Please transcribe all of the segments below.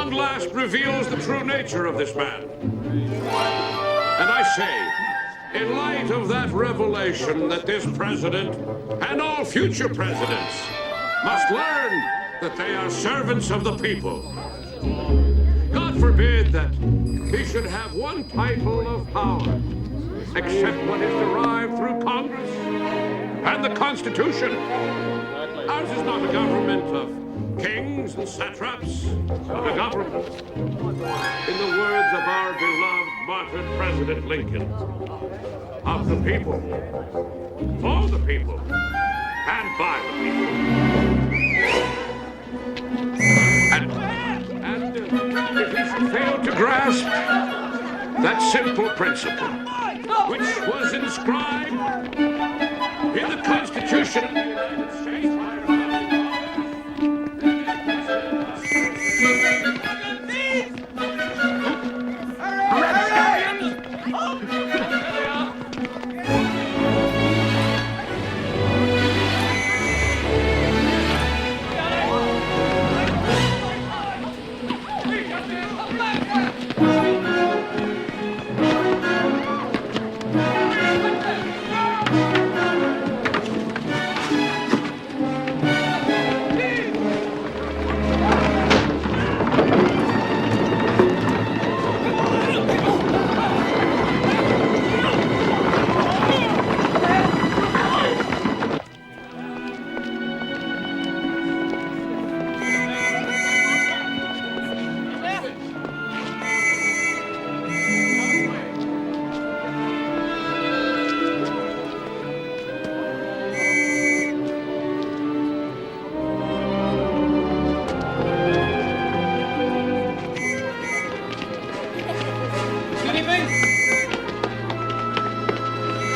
long last reveals the true nature of this man. And I say, in light of that revelation, that this president and all future presidents must learn that they are servants of the people. God forbid that he should have one title of power, except what is derived through Congress and the Constitution. Ours is not a government of kings and satraps, but a government, in the words of our beloved martyred President Lincoln, of the people, for the people, and by the people. And if he should fail to grasp that simple principle, which was inscribed in the Constitution of the United States.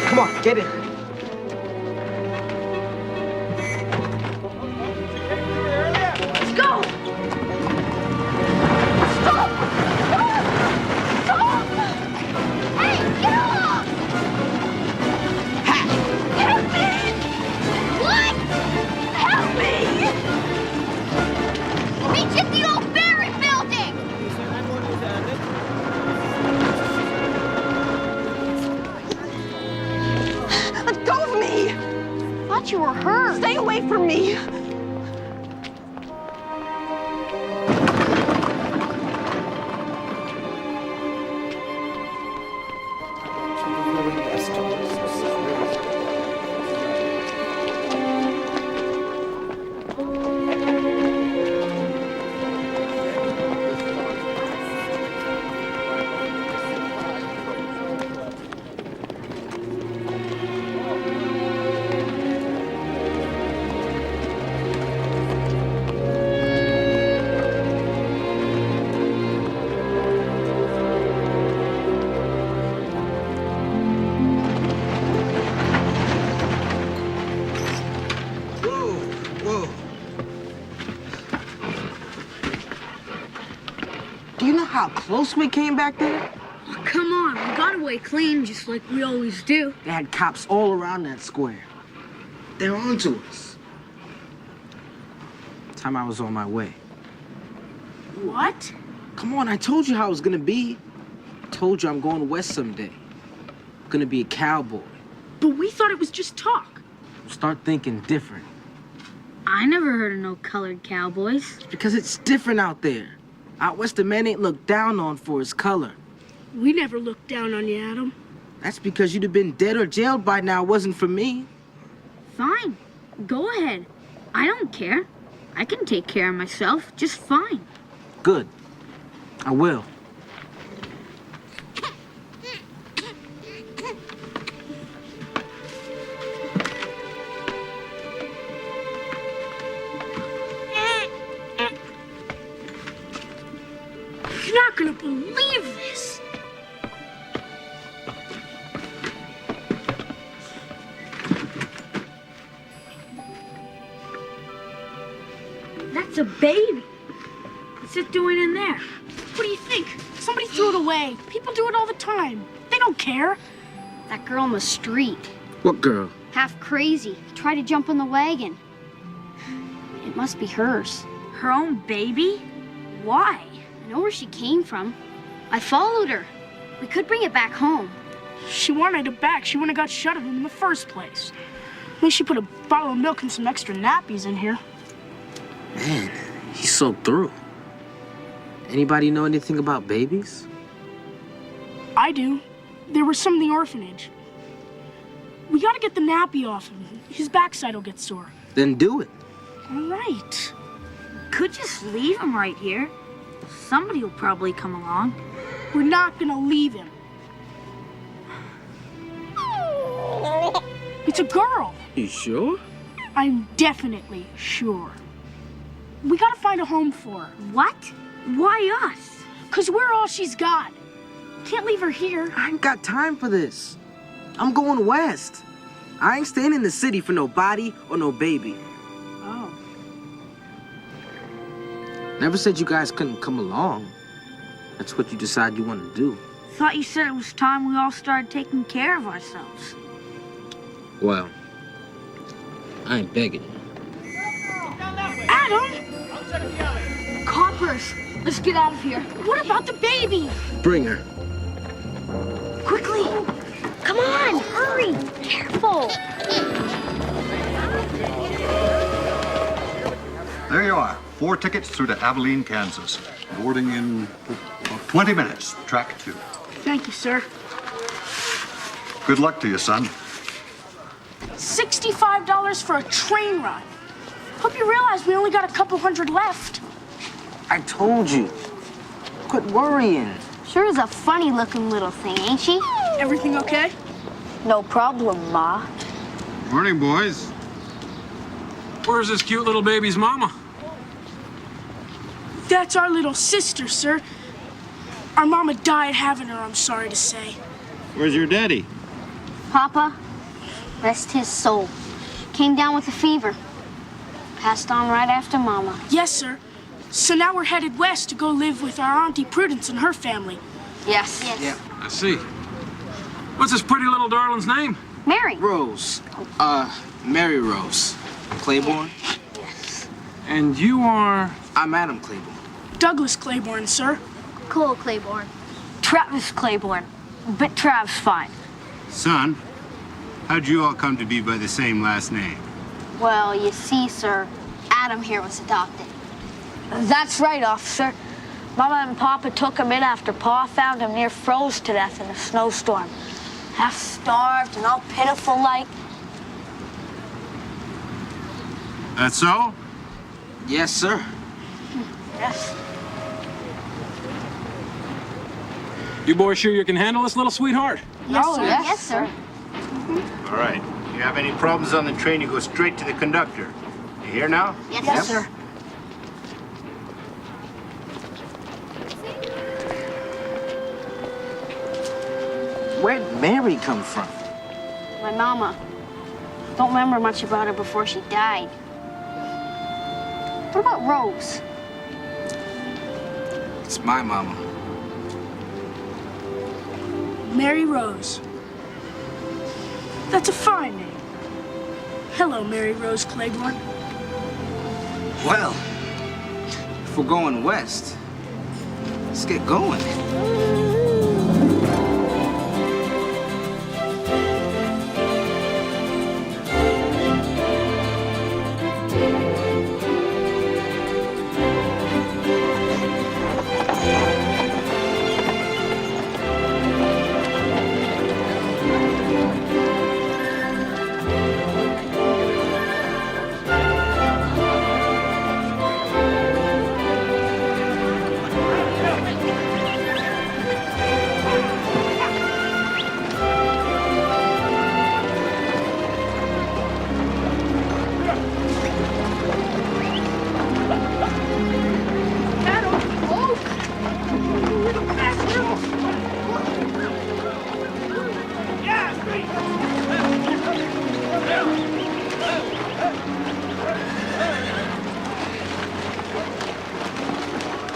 Come on, get in. Let's go! Stop! Stop! Hey, get off! Help me! What? Help me! Reach at the old Barrett building! Let go of me! I thought you were hurt. Stay away from me! Do you know how close we came back there? Oh, come on, we got away clean just like we always do. They had cops all around that square. They're on to us. Time I was on my way. What? Come on, I told you how I was gonna be. I told you I'm going west someday. I'm gonna be a cowboy. But we thought it was just talk. Start thinking different. I never heard of no colored cowboys. It's because it's different out there. Out west, a man ain't looked down on for his color. We never looked down on you, Adam. That's because you'd have been dead or jailed by now, wasn't for me. Fine. Go ahead. I don't care. I can take care of myself just fine. Good. I will. You're not gonna believe this. That's a baby. What's it doing in there? What do you think? Somebody threw it away. People do it all the time. They don't care. That girl on the street. What girl? Half crazy. Tried to jump in the wagon. It must be hers. Her own baby? Why? know where she came from. I followed her. We could bring it back home. She wanted it back. She wouldn't have got shut of him in the first place. At least she put a bottle of milk and some extra nappies in here. Man, he's so thorough. Anybody know anything about babies? I do. There were some in the orphanage. We gotta get the nappy off him. His backside will get sore. Then do it. All right. Could just leave him right here. Somebody will probably come along. We're not gonna leave him. It's a girl. You sure? I'm definitely sure. We gotta find a home for her. What? Why us? 'Cause we're all she's got. Can't leave her here. I ain't got time for this. I'm going west. I ain't staying in the city for no body or no baby. Oh. Never said you guys couldn't come along. That's what you decide you want to do. Thought you said it was time we all started taking care of ourselves. Well, I ain't begging you. Adam! Coppers, let's get out of here. What about the baby? Bring her. Quickly. Come on, hurry. Careful. There you are. 4 tickets through to Abilene, Kansas. Boarding in 20 minutes. Track 2. Thank you, sir. Good luck to you, son. $65 for a train ride. Hope you realize we only got a couple hundred left. I told you. Quit worrying. Sure is a funny looking little thing, ain't she? Everything okay? No problem, Ma. Morning, boys. Where's this cute little baby's mama? That's our little sister, sir. Our mama died having her, I'm sorry to say. Where's your daddy? Papa, rest his soul. Came down with a fever. Passed on right after Mama. Yes, sir. So now we're headed west to go live with our Auntie Prudence and her family. Yes. Yeah. I see. What's this pretty little darling's name? Mary. Rose. Mary Rose. Claiborne? And you are... I'm Adam Claiborne. Douglas Claiborne, sir. Cole Claiborne. Travis Claiborne. But Trav's fine. Son, how'd you all come to be by the same last name? Well, you see, sir, Adam here was adopted. That's right, officer. Mama and Papa took him in after Pa found him near froze to death in a snowstorm. Half starved and all pitiful like. That's so? Yes, sir. Yes. You boys sure you can handle this little sweetheart? Yes, Oh, sir. yes, sir. All right. If you have any problems on the train, you go straight to the conductor. You hear now? Yes, sir. Where'd Mary come from? My mama. Don't remember much about her before she died. What about Rose? It's my mama. Mary Rose. That's a fine name. Hello, Mary Rose Claiborne. Well, if we're going west, let's get going.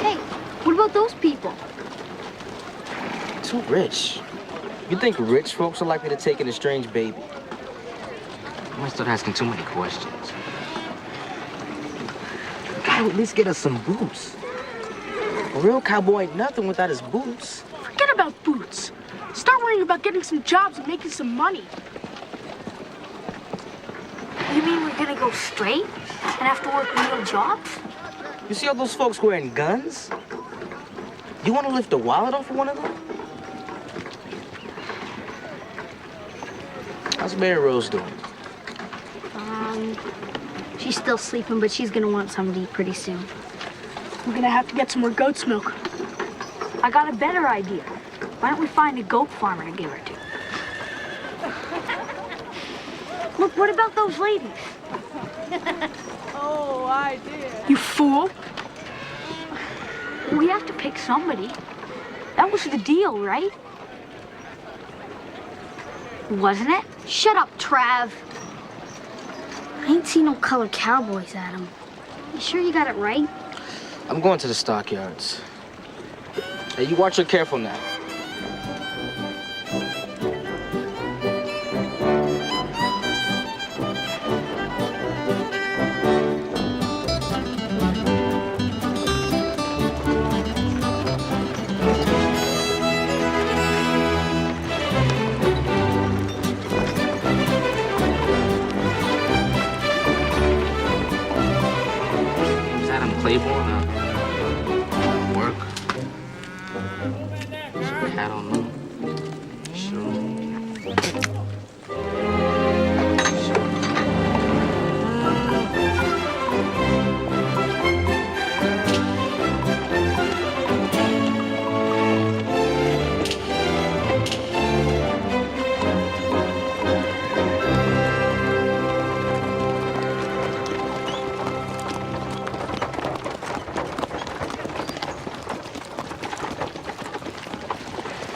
Hey, what about those people? Too rich. You think rich folks are likely to take in a strange baby? I might start asking too many questions. You gotta at least get us some boots. A real cowboy ain't nothing without his boots. Forget about boots. Start worrying about getting some jobs and making some money. You mean we're gonna go straight and have to work real jobs? You see all those folks wearing guns? You want to lift a wallet off of one of them? How's Mary Rose doing? She's still sleeping, but she's gonna want something to eat pretty soon. We're gonna have to get some more goat's milk. I got a better idea. Why don't we find a goat farmer to give her to? Look, what about those ladies? Oh, I did. You fool. We have to pick somebody. That was the deal, right? Wasn't it? Shut up, Trav. I ain't seen no colored cowboys, Adam. You sure you got it right? I'm going to the stockyards. Hey, you watch her careful now. Is Adam Claiborne work? I don't know. Sure.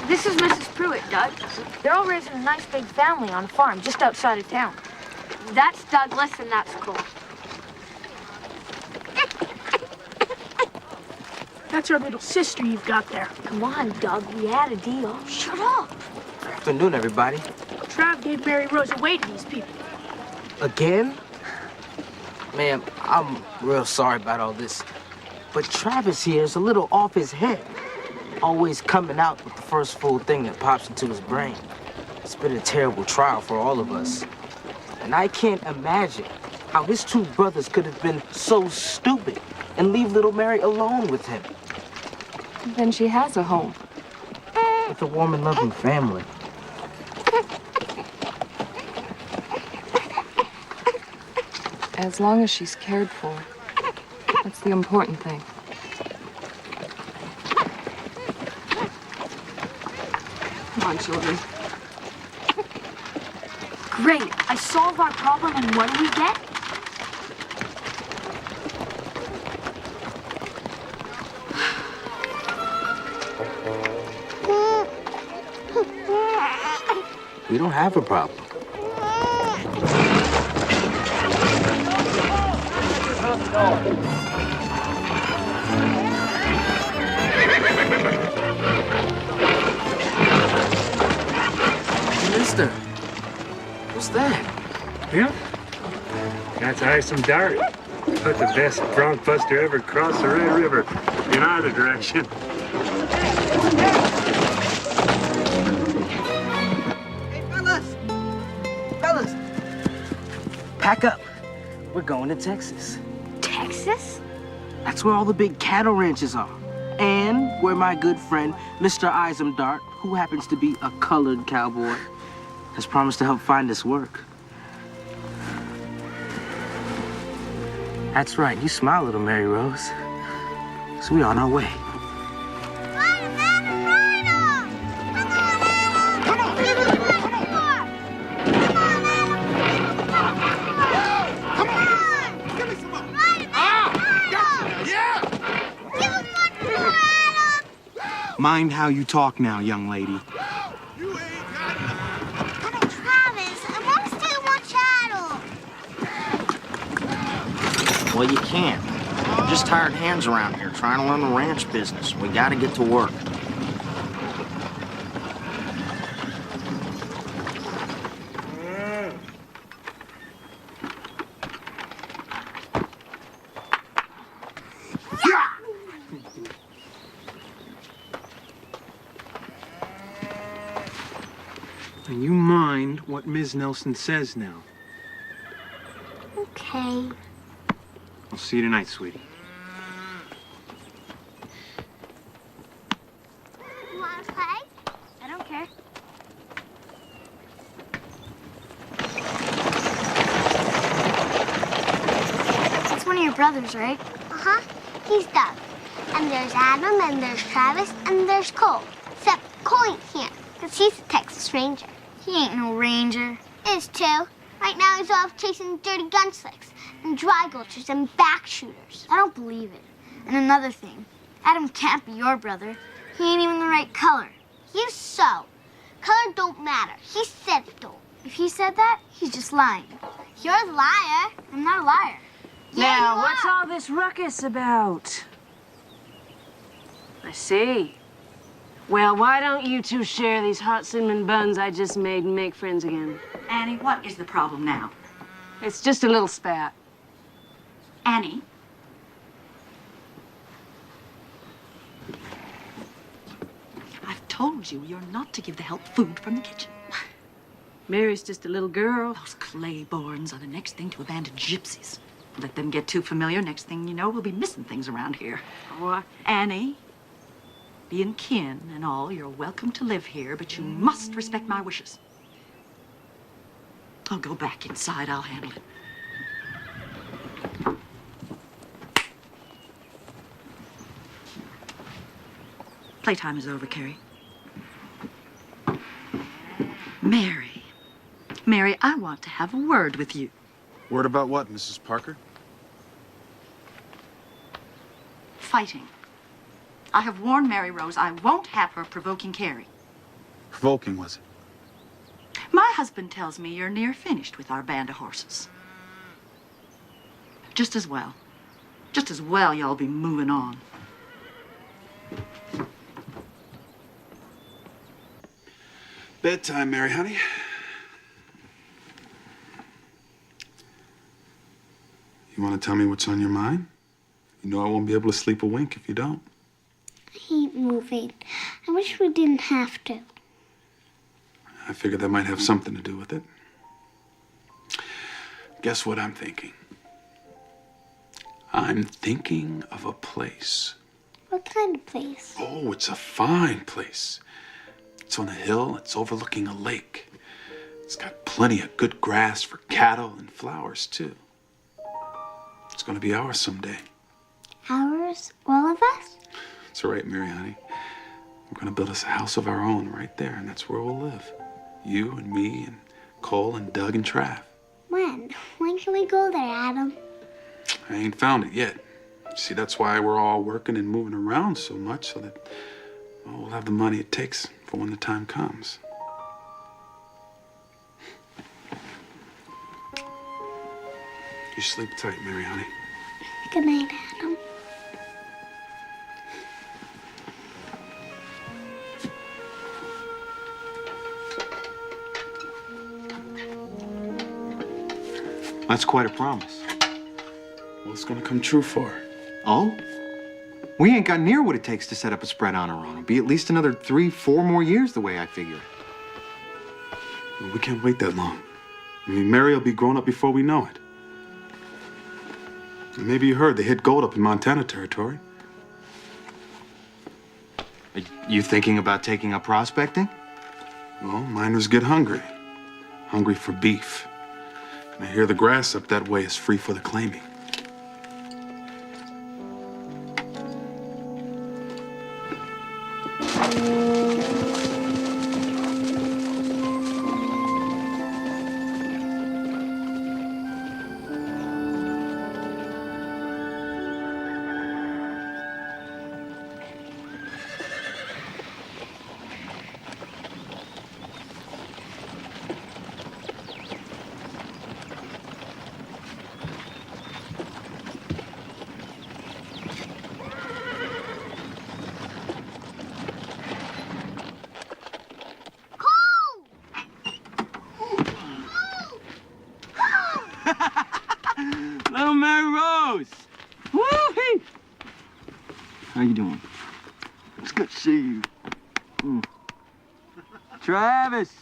This is Mrs. Pruitt, Doug. They're all raising a nice big family on a farm just outside of town. That's Douglas, and that's Cole. That's our little sister you've got there. Come on, Doug, we had a deal. Shut up. Afternoon, everybody. Trav gave Mary Rose away to these people. Again? Man, I'm real sorry about all this. But Travis here is a little off his head. Always coming out with the first full thing that pops into his brain. It's been a terrible trial for all of us. And I can't imagine how his two brothers could have been so stupid and leave little Mary alone with him. Then she has a home. With a warm and loving family. As long as she's cared for. That's the important thing. Come on, children. Great. I solved our problem, and what do we get? We don't have a problem. Mister, what's that? Yeah? That's Isom Dart. Put the best bronc buster ever crossed the Red River in either direction. Hey, fellas, pack up. We're going to Texas. Texas? That's where all the big cattle ranches are. And where my good friend, Mr. Isom Dart, who happens to be a colored cowboy, has promised to help find us work. That's right. You smile, little Mary Rose. So we're on our way. Mind how you talk now, young lady. Well, you can't. We're just hired hands around here trying to run the ranch business. We gotta get to work. Now, you mind what Ms. Nelson says now. Okay. I'll see you tonight, sweetie. You want to play? I don't care. That's one of your brothers, right? Uh-huh. He's Doug. And there's Adam, and there's Travis, and there's Cole. Except Cole ain't here, because he's a Texas Ranger. He ain't no ranger. Is too. Right now he's off chasing dirty gunslicks and dry gulchers and back shooters. I don't believe it. And another thing, Adam can't be your brother. He ain't even the right color. You so. Color don't matter. He said it don't. If he said that, he's just lying. You're the liar. I'm not a liar. Now, what's all this ruckus about? I see. Well, why don't you two share these hot cinnamon buns I just made and make friends again? Annie, what is the problem now? It's just a little spat. Annie? I've told you you're not to give the help food from the kitchen. Mary's just a little girl. Those Clayborns are the next thing to abandoned gypsies. Let them get too familiar, next thing you know, we'll be missing things around here. What? Annie, being kin and all, you're welcome to live here, but you must respect my wishes. I'll go back inside. I'll handle it. Playtime is over, Carrie. Mary. Mary, I want to have a word with you. Word about what, Mrs. Parker? Fighting. I have warned Mary Rose I won't have her provoking Carrie. Provoking, was it? My husband tells me you're near finished with our band of horses. Just as well y'all be moving on. Bedtime, Mary, honey. You want to tell me what's on your mind? You know I won't be able to sleep a wink if you don't. I hate moving. I wish we didn't have to. I figured that might have something to do with it. Guess what I'm thinking? I'm thinking of a place. What kind of place? Oh, it's a fine place. It's on a hill. It's overlooking a lake. It's got plenty of good grass for cattle and flowers, too. It's going to be ours someday. Ours? All of us? That's right, Mary, honey. We're going to build us a house of our own right there, and that's where we'll live. You and me and Cole and Doug and Trav. When? When can we go there, Adam? I ain't found it yet. See, that's why we're all working and moving around so much, so that we'll have the money it takes for when the time comes. You sleep tight, Mary, honey. Good night, Adam. That's quite a promise. Well, it's gonna come true for her. Oh? We ain't got near what it takes to set up a spread on her own. It'll be at least another 3-4 more years the way I figure it. Well, we can't wait that long. I mean, Mary will be grown up before we know it. And maybe you heard they hit gold up in Montana territory. Are you thinking about taking up prospecting? Well, miners get hungry. Hungry for beef. And I hear the grass up that way is free for the claiming. Little Mary Rose! Woo-hee! How you doing? It's good to see you. Travis!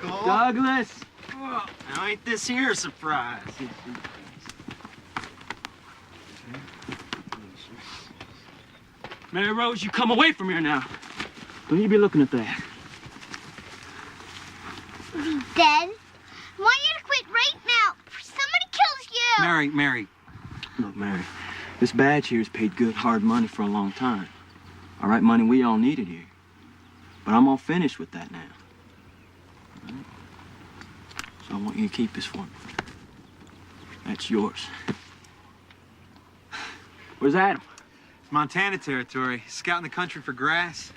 Cole. Douglas! Now ain't this here a surprise? Mary Rose, you come away from here now. Don't you be looking at that. Is he dead? I want you to quit right now. Somebody kills you. Mary. Look, Mary, this badge here has paid good, hard money for a long time. All right, money we all needed here. But I'm all finished with that now. All right? So I want you to keep this one. That's yours. Where's Adam? Montana territory. Scouting the country for grass.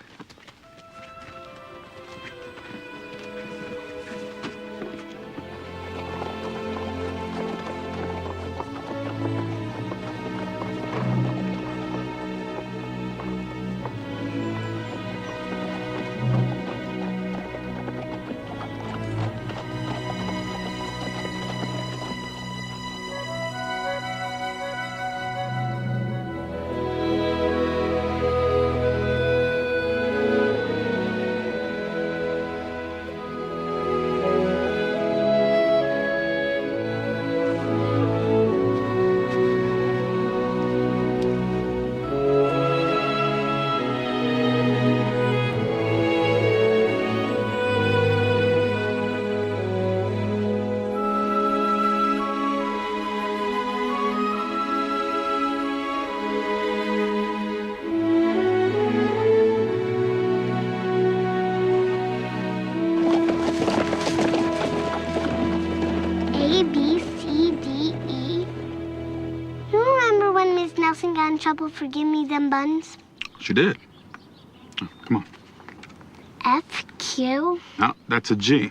Nelson got in trouble for giving me them buns? She did. Oh, come on. F-Q? No, that's a G.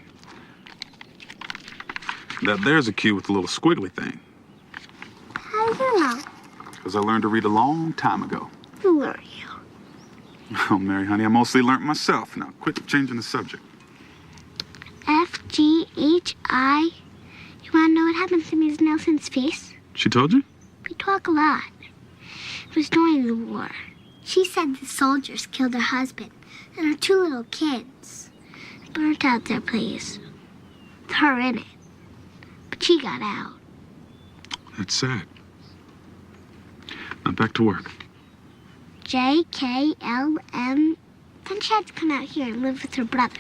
There's a Q with a little squiggly thing. How do you know? Because I learned to read a long time ago. Who are you? Oh, Mary, honey, I mostly learned myself. Now, quit changing the subject. F-G-H-I. You want to know what happened to Ms. Nelson's face? She told you? We talk a lot. It was during the war. She said the soldiers killed her husband and her two little kids. Burnt out their place. With her in it. But she got out. That's sad. Now, back to work. J-K-L-M. Then she had to come out here and live with her brother.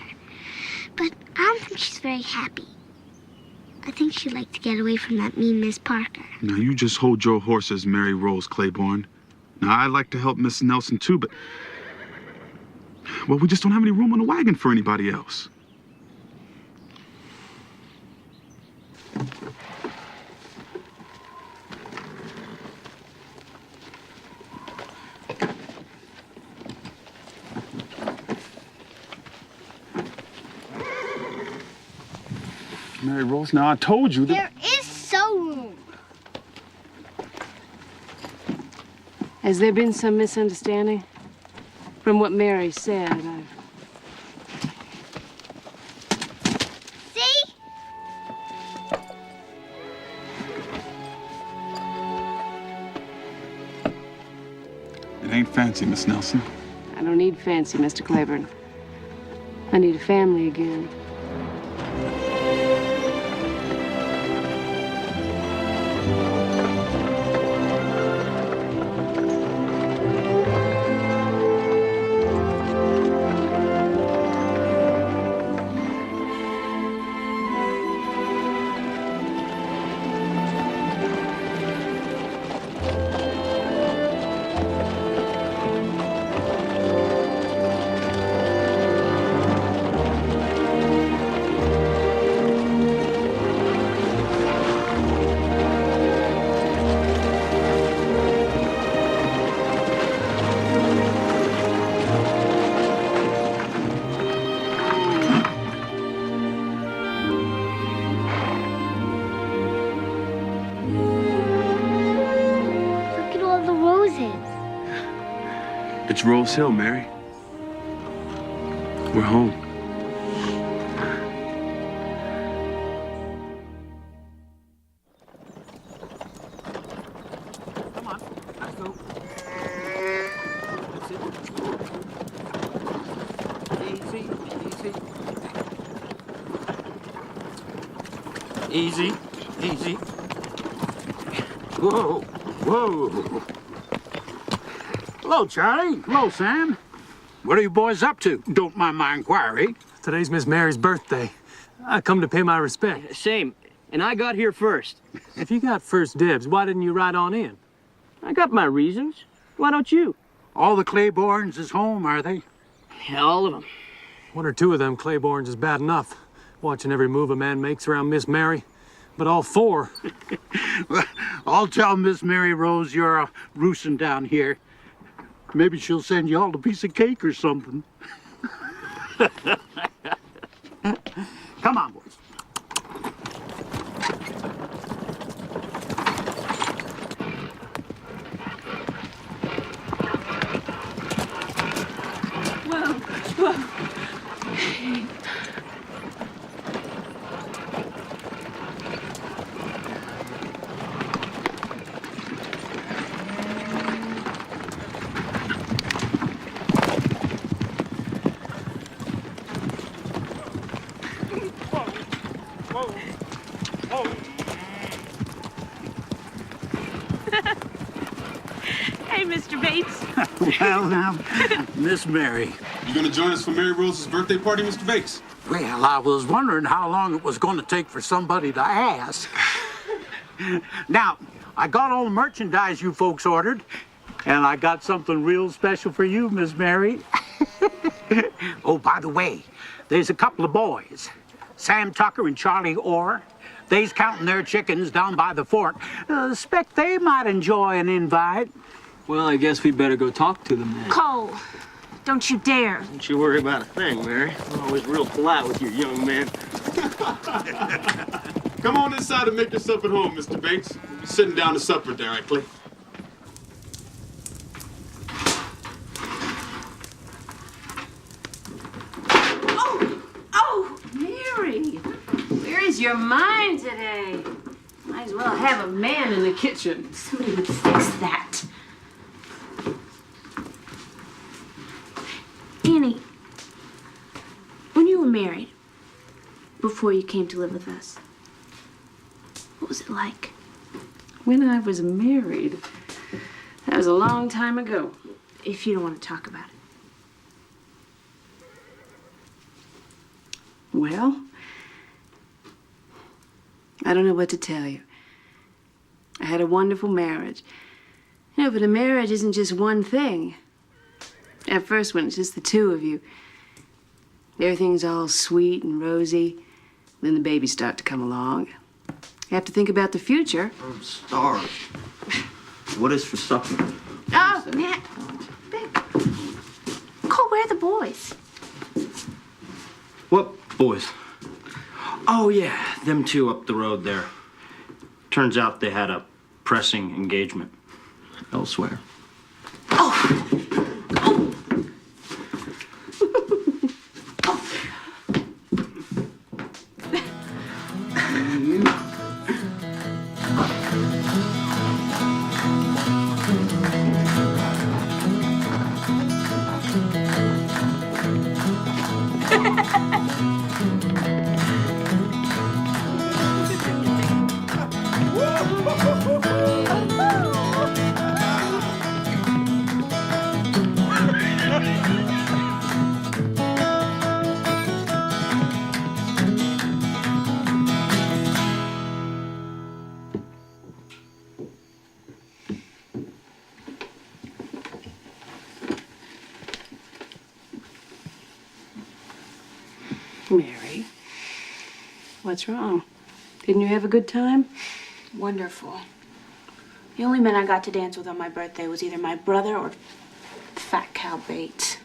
But I don't think she's very happy. I think she'd like to get away from that mean Miss Parker. Now, you just hold your horses, Mary Rose Claiborne. Now, I'd like to help Miss Nelson, too, but... well, we just don't have any room on the wagon for anybody else. Mary Rose, now I told you that... There is so room. Has there been some misunderstanding? From what Mary said, See? It ain't fancy, Miss Nelson. I don't need fancy, Mr. Claiborne. I need a family again. It's Rose Hill, Mary. We're home. Come on, let's go. That's it. Easy, easy. Easy, easy. Whoa, whoa. Hello, Charlie. Hello, Sam. What are you boys up to? Don't mind my inquiry. Today's Miss Mary's birthday. I come to pay my respects. Same. And I got here first. If you got first dibs, why didn't you ride on in? I got my reasons. Why don't you? All the Claibornes is home, are they? Yeah, all of them. One or two of them Claibornes is bad enough, watching every move a man makes around Miss Mary. But all four. Well, I'll tell Miss Mary Rose you're roosting down here. Maybe she'll send you all a piece of cake or something. Come on, boys. Hey, Mr. Bates. Well, now, Miss Mary. You gonna join us for Mary Rose's birthday party, Mr. Bates? Well, I was wondering how long it was going to take for somebody to ask. Now, I got all the merchandise you folks ordered, and I got something real special for you, Miss Mary. Oh, by the way, there's a couple of boys, Sam Tucker and Charlie Orr. They's counting their chickens down by the fort. Expect they might enjoy an invite. Well, I guess we better go talk to them then. Cole, don't you dare. Don't you worry about a thing, Mary. You're always real polite with your young man. Come on inside and make yourself at home, Mr. Bates. We'll be sitting down to supper directly. Oh, Mary. Where is your mind today? Might as well have a man in the kitchen. Somebody would fix that. Annie, when you were married, before you came to live with us, what was it like? When I was married, that was a long time ago. If you don't want to talk about it. Well, I don't know what to tell you. I had a wonderful marriage. You know, but a marriage isn't just one thing. At first, when it's just the two of you, everything's all sweet and rosy. Then the babies start to come along. You have to think about the future. I'm starved. What is for supper? Oh, Matt. Cole, where are the boys? What boys? Oh, yeah, them two up the road there. Turns out they had a pressing engagement elsewhere. Mary, what's wrong? Didn't you have a good time? Wonderful. The only men I got to dance with on my birthday was either my brother or Fat Cow Bates.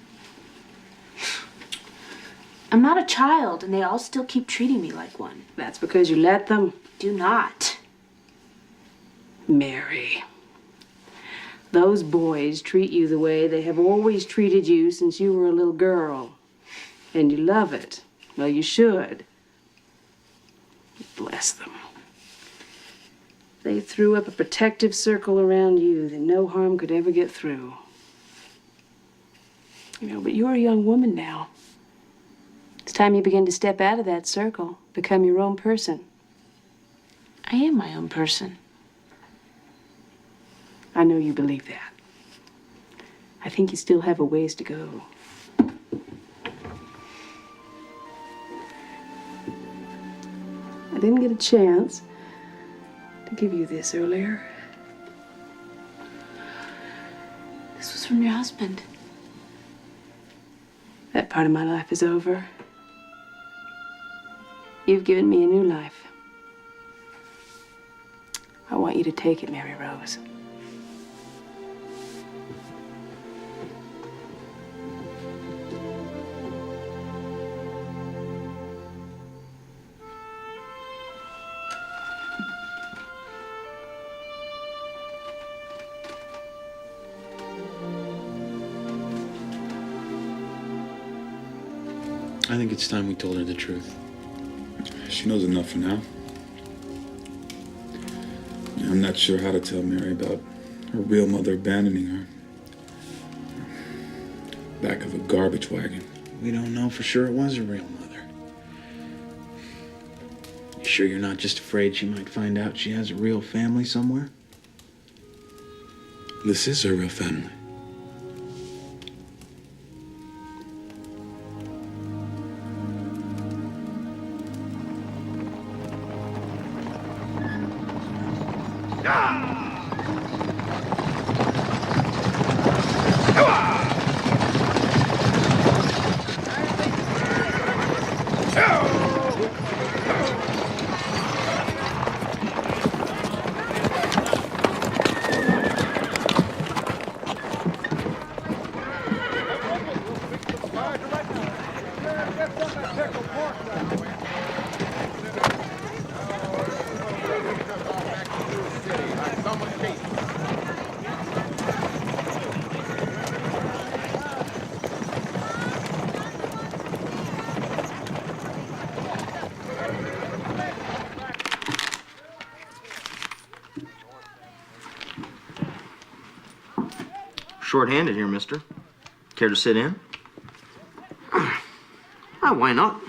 I'm not a child, and they all still keep treating me like one. That's because you let them. Do not. Mary, those boys treat you the way they have always treated you since you were a little girl. And you love it. Well, you should. Bless them. They threw up a protective circle around you that no harm could ever get through. You know, but you're a young woman now. It's time you begin to step out of that circle, become your own person. I am my own person. I know you believe that. I think you still have a ways to go. I didn't get a chance to give you this earlier. This was from your husband. That part of my life is over. You've given me a new life. I want you to take it, Mary Rose. I think it's time we told her the truth. She knows enough for now. I'm not sure how to tell Mary about her real mother abandoning her. Back of a garbage wagon. We don't know for sure it was her real mother. You sure you're not just afraid she might find out she has a real family somewhere? This is her real family. Short-handed here, mister. Care to sit in? Why not?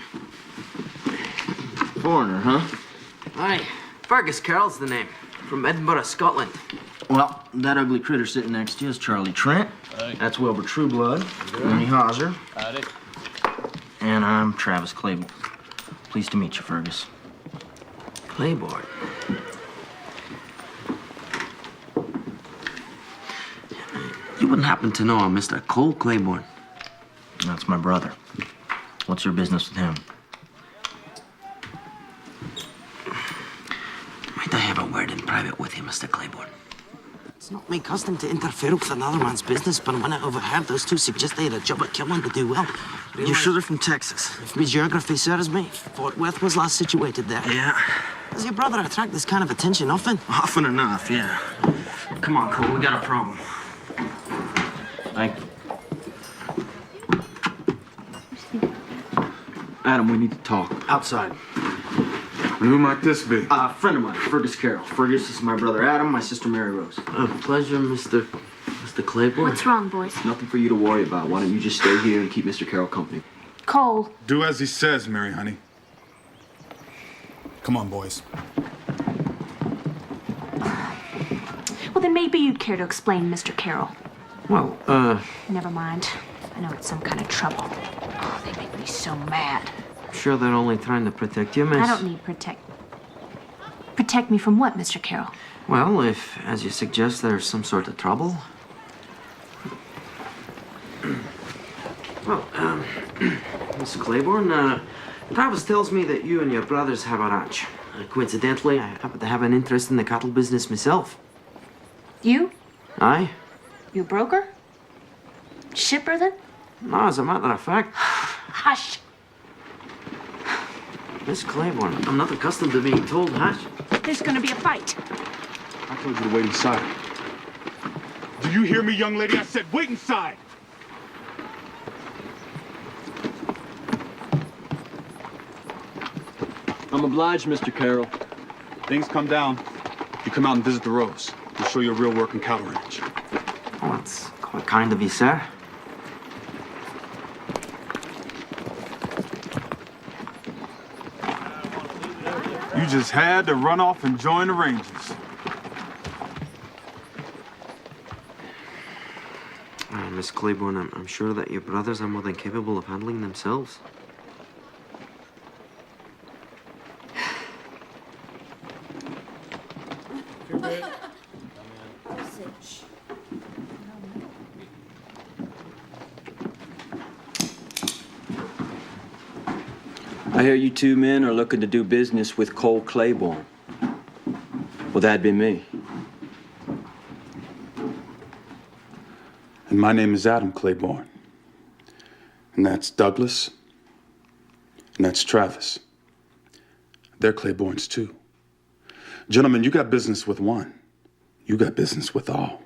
Foreigner, huh? Aye. Fergus Carroll's the name. From Edinburgh, Scotland. Well, that ugly critter sitting next to you is Charlie Trent. Aye. That's Wilbur Trueblood. Ernie Hauser. Howdy. And I'm Travis Claiborne. Pleased to meet you, Fergus. Claiborne? You wouldn't happen to know a Mr. Cole Claiborne? That's my brother. What's your business with him? Might I have a word in private with you, Mr. Claiborne? It's not my custom to interfere with another man's business, but when I overheard those two suggest they had a job at killing to do well. You're sure they're from Texas? If my geography serves me, Fort Worth was last situated there. Yeah. Does your brother attract this kind of attention often? Often enough, yeah. Come on, Cole, we got a problem. Thank you. Adam, we need to talk. Outside. And who might this be? A friend of mine, Fergus Carroll. Fergus is my brother Adam, my sister Mary Rose. Pleasure, Mr. Claiborne. What's wrong, boys? Nothing for you to worry about. Why don't you just stay here and keep Mr. Carroll company? Cole. Do as he says, Mary, honey. Come on, boys. Well, then maybe you'd care to explain, Mr. Carroll. Well, Never mind. I know it's some kind of trouble. Oh, they make me so mad. sure they're only trying to protect you, miss. I don't need protect. Protect me from what, Mr. Carroll? Well, if, as you suggest, there's some sort of trouble. Well, Miss Claiborne, Travis tells me that you and your brothers have a ranch. Coincidentally, I happen to have an interest in the cattle business myself. You? Aye? You a broker? Shipper, then? No, as a matter of fact. Hush. Miss Claiborne, I'm not accustomed to being told hush. There's gonna be a fight. I told you to wait inside. Do you hear me, young lady? I said wait inside. I'm obliged, Mr. Carroll. Things come down. You come out and visit the Rose. We'll show you a real working cattle ranch. Oh, that's quite kind of you, sir. You just had to run off and join the Rangers. Miss Claiborne, I'm sure that your brothers are more than capable of handling themselves. I hear you two men are looking to do business with Cole Claiborne. Well, that'd be me. And my name is Adam Claiborne. And that's Douglas. And that's Travis. They're Claibornes too. Gentlemen, you got business with one. You got business with all.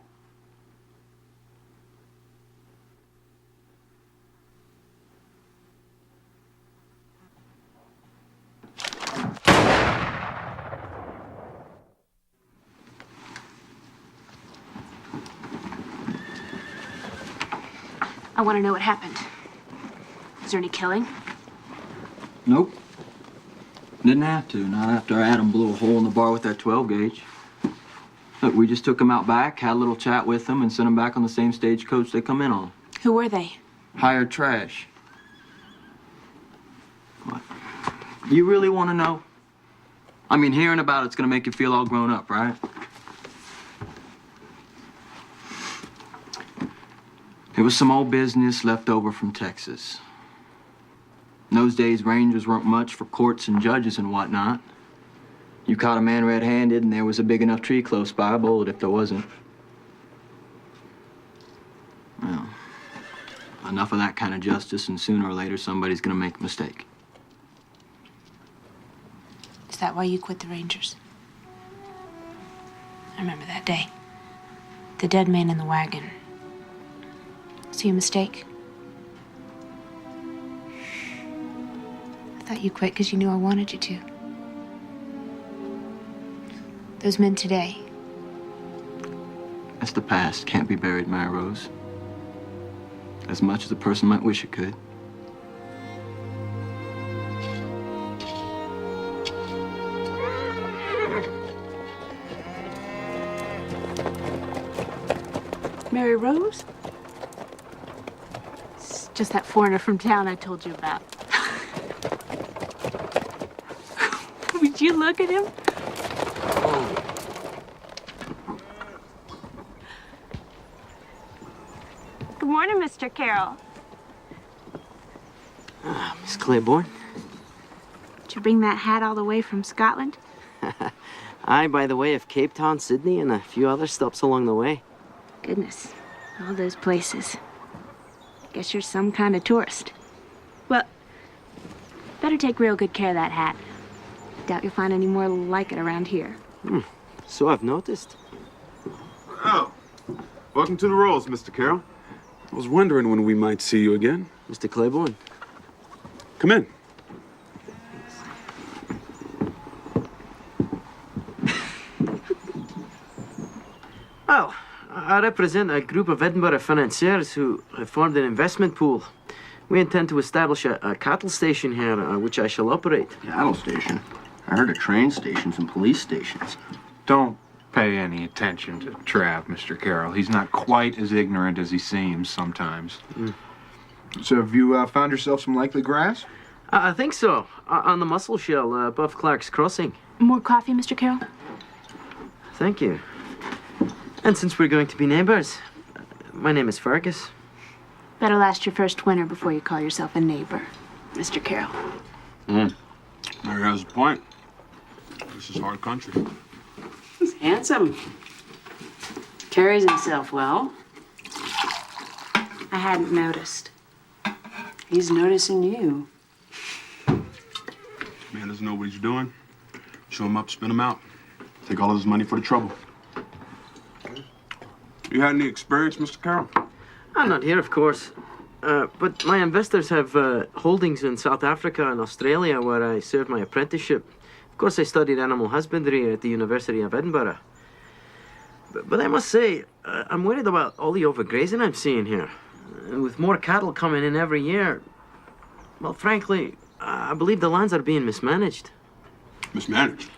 I want to know what happened. Is there any killing? Nope. Didn't have to, not after Adam blew a hole in the bar with that 12 gauge. Look, we just took them out back, had a little chat with them, and sent them back on the same stagecoach they come in on. Who were they? Hired trash. What? You really want to know? I mean, hearing about it's gonna make you feel all grown up, right? It was some old business left over from Texas. In those days, Rangers weren't much for courts and judges and whatnot. You caught a man red-handed and there was a big enough tree close by, bowl it if there wasn't. Well, enough of that kind of justice and sooner or later somebody's gonna make a mistake. Is that why you quit the Rangers? I remember that day. The dead man in the wagon. Was he a mistake? I thought you quit because you knew I wanted you to. Those men today. That's the past. Can't be buried, Mary Rose. As much as a person might wish it could. Mary Rose? It's just that foreigner from town I told you about. Would you look at him? Good morning, Mr. Carroll. Miss Claiborne? Did you bring that hat all the way from Scotland? Aye, by the way of Cape Town, Sydney, and a few other stops along the way. Goodness, all those places. Guess you're some kind of tourist. Well, better take real good care of that hat. Doubt you'll find any more like it around here. So I've noticed. Oh, welcome to the Rolls, Mr. Carroll. I was wondering when we might see you again. Mr. Claiborne. Come in. Well, I represent a group of Edinburgh financiers who have formed an investment pool. We intend to establish a cattle station here, which I shall operate. Cattle station? I heard of train stations and police stations. Don't pay any attention to Trav, Mr. Carroll. He's not quite as ignorant as he seems sometimes. So have you found yourself some likely grass? I think so. On the Muscle Shell above Clark's Crossing. More coffee, Mr. Carroll? Thank you. And since we're going to be neighbors, my name is Fergus. Better last your first winter before you call yourself a neighbor, Mr. Carroll. Mary has a point. This is hard country. He's handsome. Carries himself well. I hadn't noticed. He's noticing you. Man doesn't know what he's doing. Show him up, spin him out. Take all of his money for the trouble. You had any experience, Mr. Carroll? I'm not here, of course. But my investors have holdings in South Africa and Australia where I served my apprenticeship. Of course, I studied animal husbandry at the University of Edinburgh. But I must say, I'm worried about all the overgrazing I'm seeing here. And with more cattle coming in every year, well, frankly, I believe the lands are being mismanaged. Mismanaged?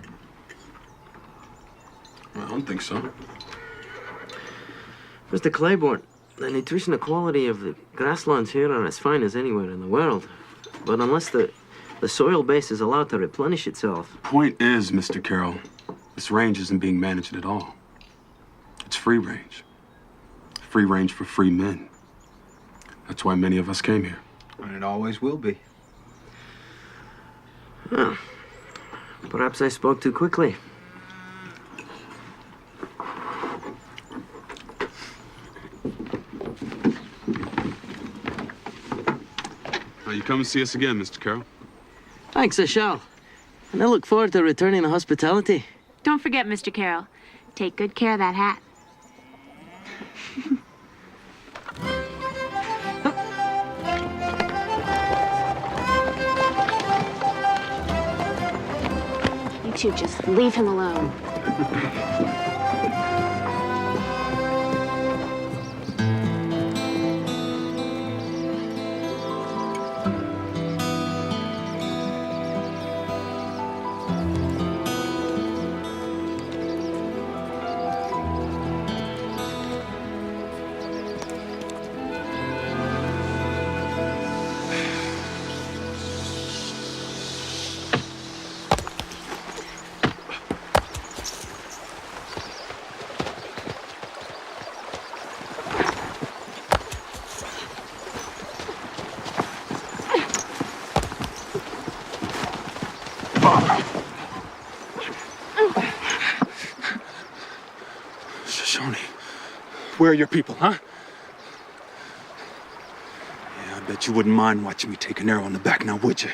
Well, I don't think so. Mr. Claiborne, the nutritional quality of the grasslands here are as fine as anywhere in the world. But unless the soil base is allowed to replenish itself. Point is, Mr. Carroll, this range isn't being managed at all. It's free range. Free range for free men. That's why many of us came here. And it always will be. Oh. Perhaps I spoke too quickly. Now, you come and see us again, Mr. Carroll. Thanks, I shall. And I look forward to returning the hospitality. Don't forget, Mr. Carroll. Take good care of that hat. You two just leave him alone. Where are your people, huh? Yeah, I bet you wouldn't mind watching me take an arrow in the back now, would you?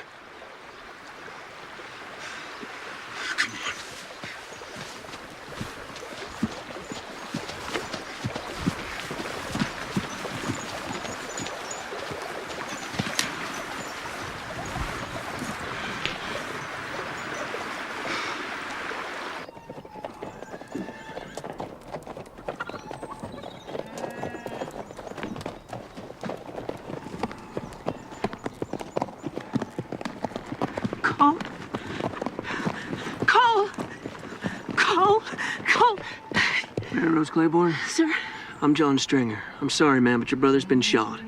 Claiborne? Sir? I'm John Stringer. I'm sorry, ma'am, but your brother's been shot.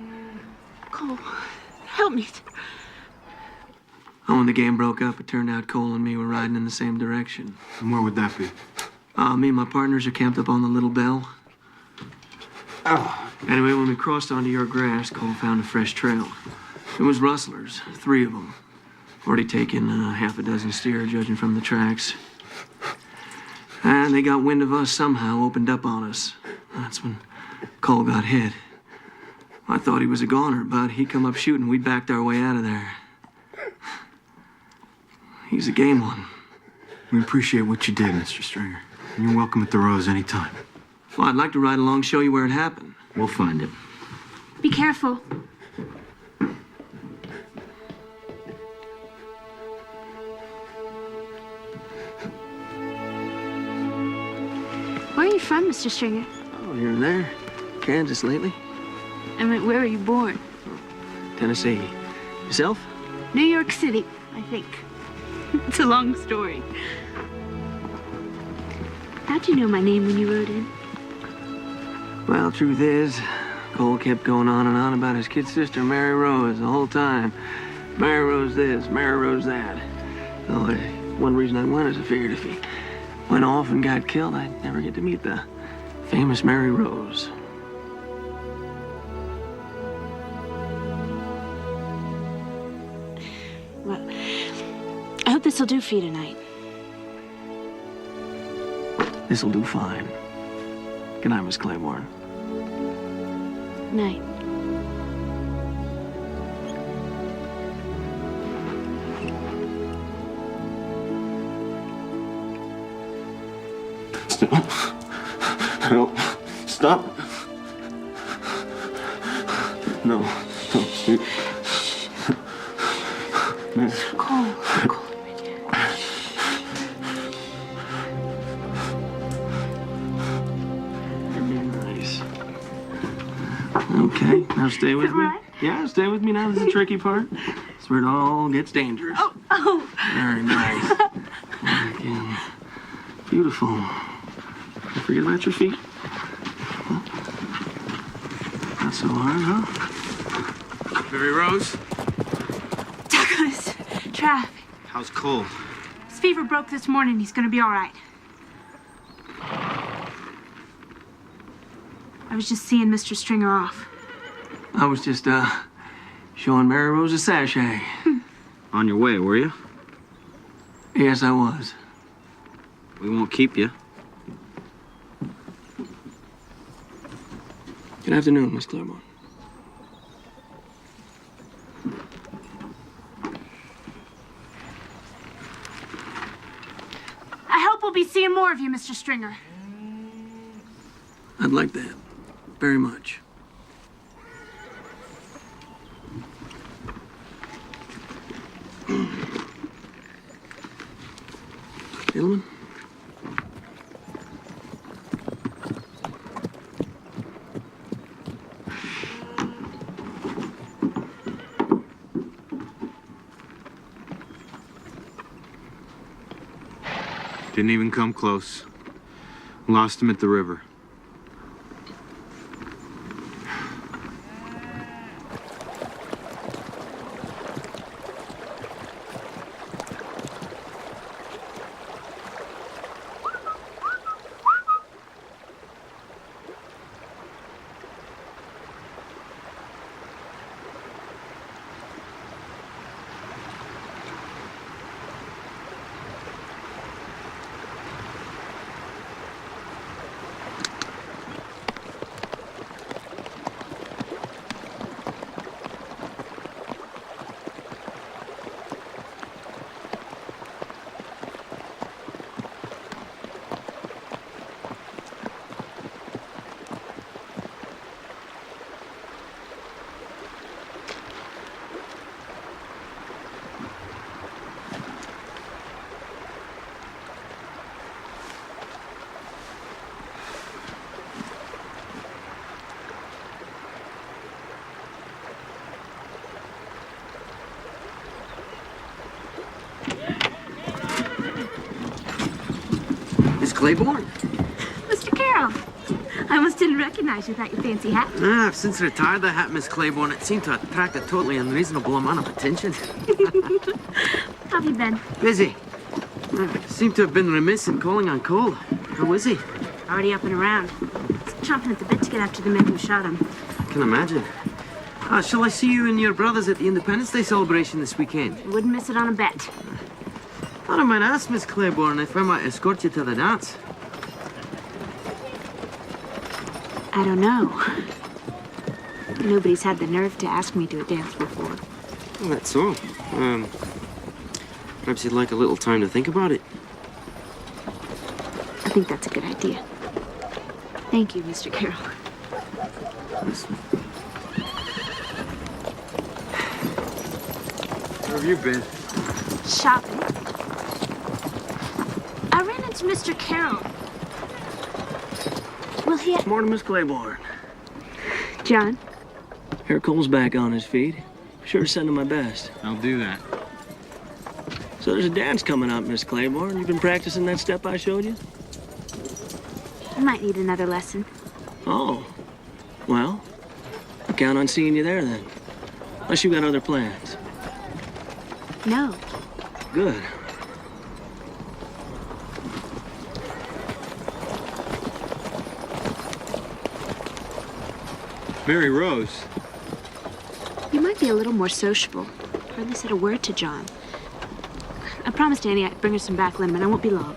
Cole, help me. Oh, when the game broke up, it turned out Cole and me were riding in the same direction. And where would that be? Me and my partners are camped up on the Little Bell. Oh. Anyway, when we crossed onto your grass, Cole found a fresh trail. It was rustlers, 3 of them. Already taken half a dozen steer, judging from the tracks. And they got wind of us somehow, opened up on us. That's when Cole got hit. I thought he was a goner, but he come up shooting. We backed our way out of there. He's a game one. We appreciate what you did, Mr. Stringer. You're welcome at the Rose anytime. Well, I'd like to ride along, show you where it happened. We'll find it. Be careful. Where are you from, Mr. Stringer? Oh, here and there. Kansas lately. I mean, where were you born? Tennessee. Yourself? New York City, I think. It's a long story. How'd you know my name when you rode in? Well, truth is, Cole kept going on and on about his kid sister, Mary Rose, the whole time. Mary Rose this, Mary Rose that. Oh, one reason I went is I figured if he went off and got killed, I'd never get to meet the famous Mary Rose. Well, I hope this'll do for you tonight. This'll do fine. Good night, Miss Claiborne. Night. No. Stop. No. No. Cole. Nice. Okay, now stay with me. Yeah, stay with me now. This is the tricky part. It's where it all gets dangerous. Oh. Very nice. Again. Beautiful. You forget about your feet? Not so hard, huh? Mary Rose? Douglas, Trav, How's Cole? his fever broke this morning. He's gonna be all right. I was just seeing Mr. Stringer off. I was just, showing Mary Rose a sachet. On your way, were you? Yes, I was. We won't keep you. Good afternoon, Miss Claiborne. I hope we'll be seeing more of you, Mr. Stringer. I'd like that. Very much. Gentlemen? Didn't even come close. Lost him at the river. Claiborne? Mr. Carroll, I almost didn't recognize you without your fancy hat. I've since retired the hat, Miss Claiborne. It seemed to attract a totally unreasonable amount of attention. How have you been? Busy. I seem to have been remiss in calling on Cole. How is he? Already up and around. He's chomping at the bit to get after the men who shot him. I can imagine. Shall I see you and your brothers at the Independence Day celebration this weekend? Wouldn't miss it on a bet. Thought I might ask Miss Claiborne if I might escort you to the dance. I don't know. Nobody's had the nerve to ask me to a dance before. Well, that's so. Perhaps you'd like a little time to think about it. I think that's a good idea. Thank you, Mr. Carroll. Where have you been? Shopping. I ran into Mr. Carroll. Will he... Morning, Miss Claiborne. John? Here Cole's back on his feet. Be sure to send him my best. I'll do that. So there's a dance coming up, Miss Claiborne. You've been practicing that step I showed you? I might need another lesson. Oh. Well, I count on seeing you there then. Unless you got other plans. No. Good. Mary Rose. You might be a little more sociable. Hardly said a word to John. I promised Annie I'd bring her some back lemon. I won't be long.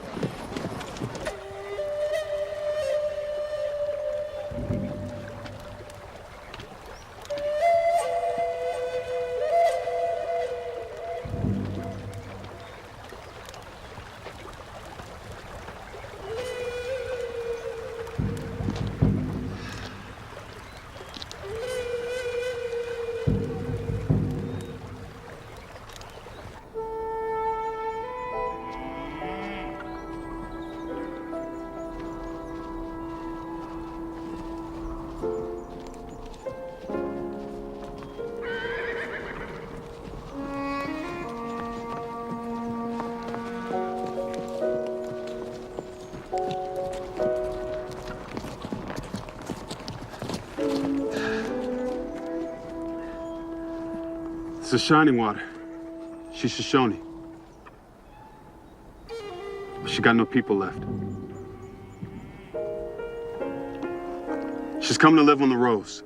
It's the Shining Water. She's Shoshone. She got no people left. She's coming to live on the Rose.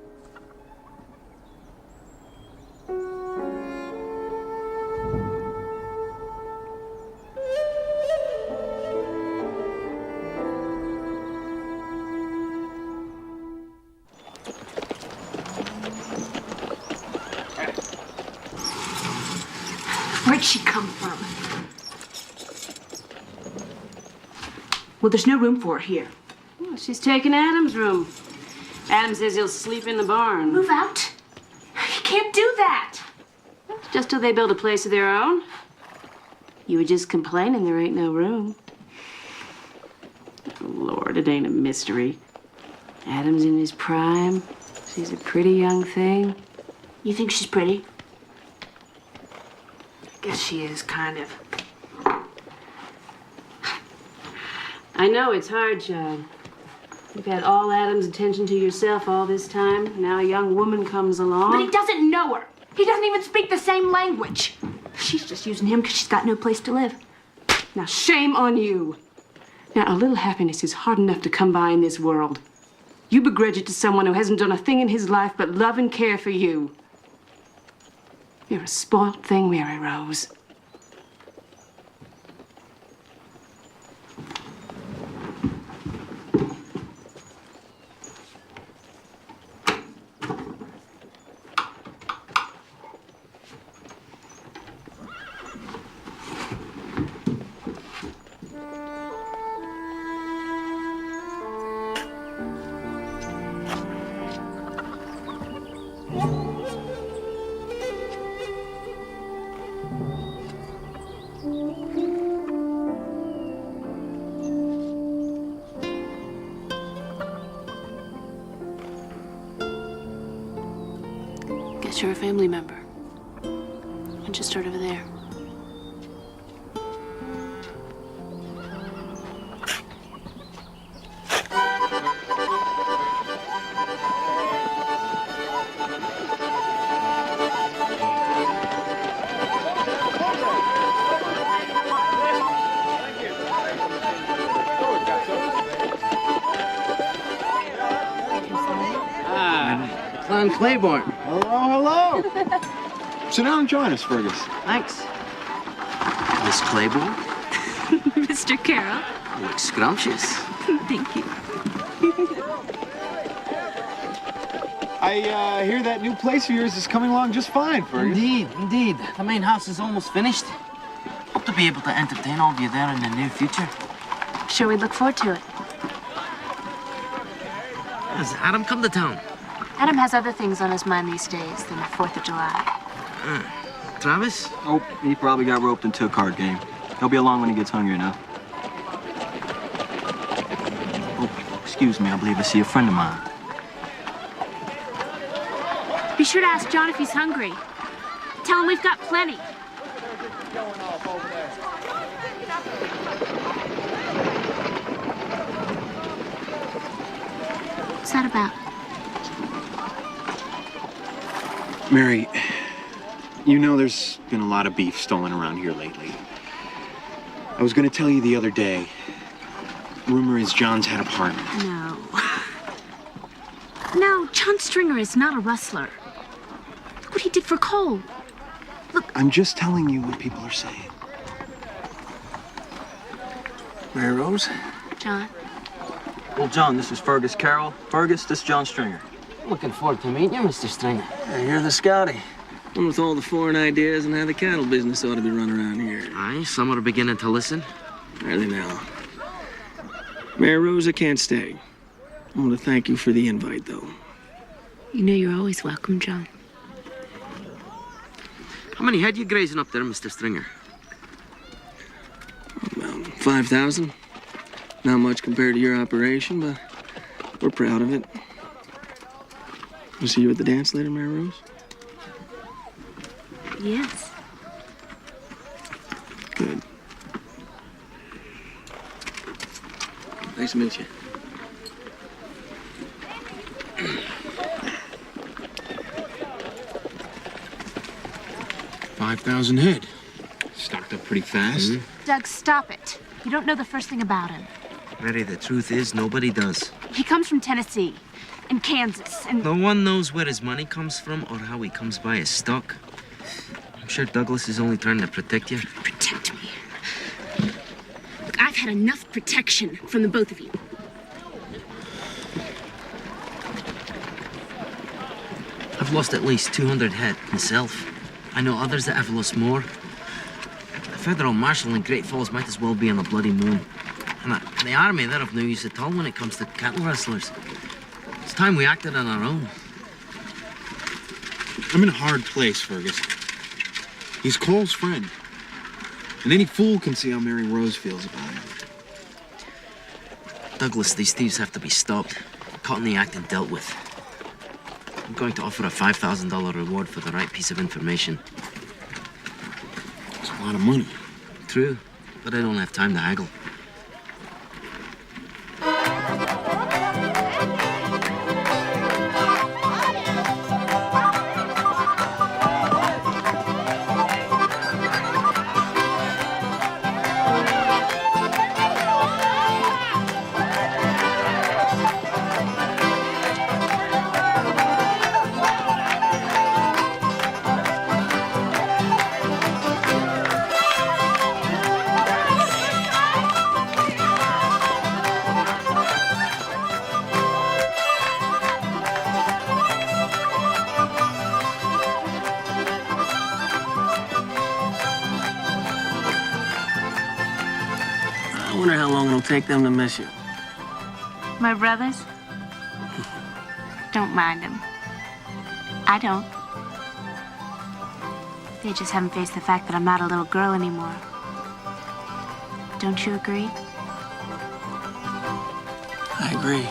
Where'd she come from? Well, there's no room for her here. Well, she's taking Adam's room. Adam says he'll sleep in the barn. Move out. You can't do that. Just till they build a place of their own. You were just complaining there ain't no room. Oh, Lord, it ain't a mystery. Adam's in his prime. She's a pretty young thing. You think she's pretty? I guess she is, kind of. I know it's hard, John. You've had all Adam's attention to yourself all this time. Now a young woman comes along. But he doesn't know her. He doesn't even speak the same language. She's just using him because she's got no place to live. Now, shame on you. Now, a little happiness is hard enough to come by in this world. You begrudge it to someone who hasn't done a thing in his life but love and care for you. You're a spoilt thing, Mary Rose. Guess you're a family member. Why don't you start over there? Clown Claiborne. Hello, hello. Sit down and join us, Fergus. Thanks. Miss Claiborne? Mr. Carroll. You look scrumptious. Thank you. I hear that new place of yours is coming along just fine, Fergus. Indeed, indeed. The main house is almost finished. Hope to be able to entertain all of you there in the near future. Sure, we look forward to it. Has Adam come to town? Adam has other things on his mind these days than the 4th of July. Travis? Oh, he probably got roped into a card game. He'll be along when he gets hungry enough. Oh, excuse me, I believe I see a friend of mine. Be sure to ask John if he's hungry. Tell him we've got plenty. What's that about? Mary, you know there's been a lot of beef stolen around here lately. I was going to tell you the other day. Rumor is John's had a partner. No. No, John Stringer is not a rustler. Look what he did for Cole. I'm just telling you what people are saying. Mary Rose? John. Well, John, this is Fergus Carroll. Fergus, this is John Stringer. Looking forward to meeting you, Mr. Stringer. You're the Scotty. One with all the foreign ideas and how the cattle business ought to be run around here. Aye, some are beginning to listen. Are they now? Mary Rose, I can't stay. I want to thank you for the invite, though. You know you're always welcome, John. How many head you grazing up there, Mr. Stringer? About 5,000. Not much compared to your operation, but we're proud of it. We'll see you at the dance later, Mary Rose? Yes. Good. Nice to meet you. 5,000 head. Stocked up pretty fast. Doug, stop it. You don't know the first thing about him. Mary, the truth is, nobody does. He comes from Tennessee and Kansas and... No one knows where his money comes from or how he comes by his stock. I'm sure Douglas is only trying to protect you. Protect me. Look, I've had enough protection from the both of you. I've lost at least 200 head myself. I know others that have lost more. The federal marshal in Great Falls might as well be on a bloody moon. And the army, they're of no use at all when it comes to cattle rustlers. It's time we acted on our own. I'm in a hard place, Fergus. He's Cole's friend. And any fool can see how Mary Rose feels about him. Douglas, these thieves have to be stopped, caught in the act and dealt with. I'm going to offer a $5,000 reward for the right piece of information. It's a lot of money. True, but I don't have time to haggle. I wonder how long it'll take them to miss you. My brothers? Don't mind them. I don't. They just haven't faced the fact that I'm not a little girl anymore. Don't you agree? I agree.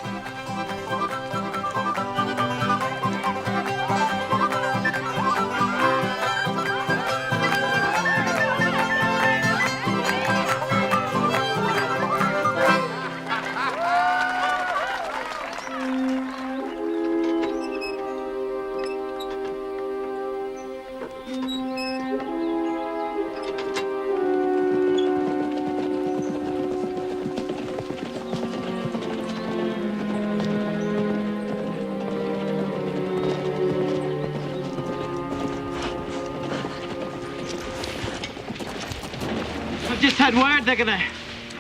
I've just had word they're gonna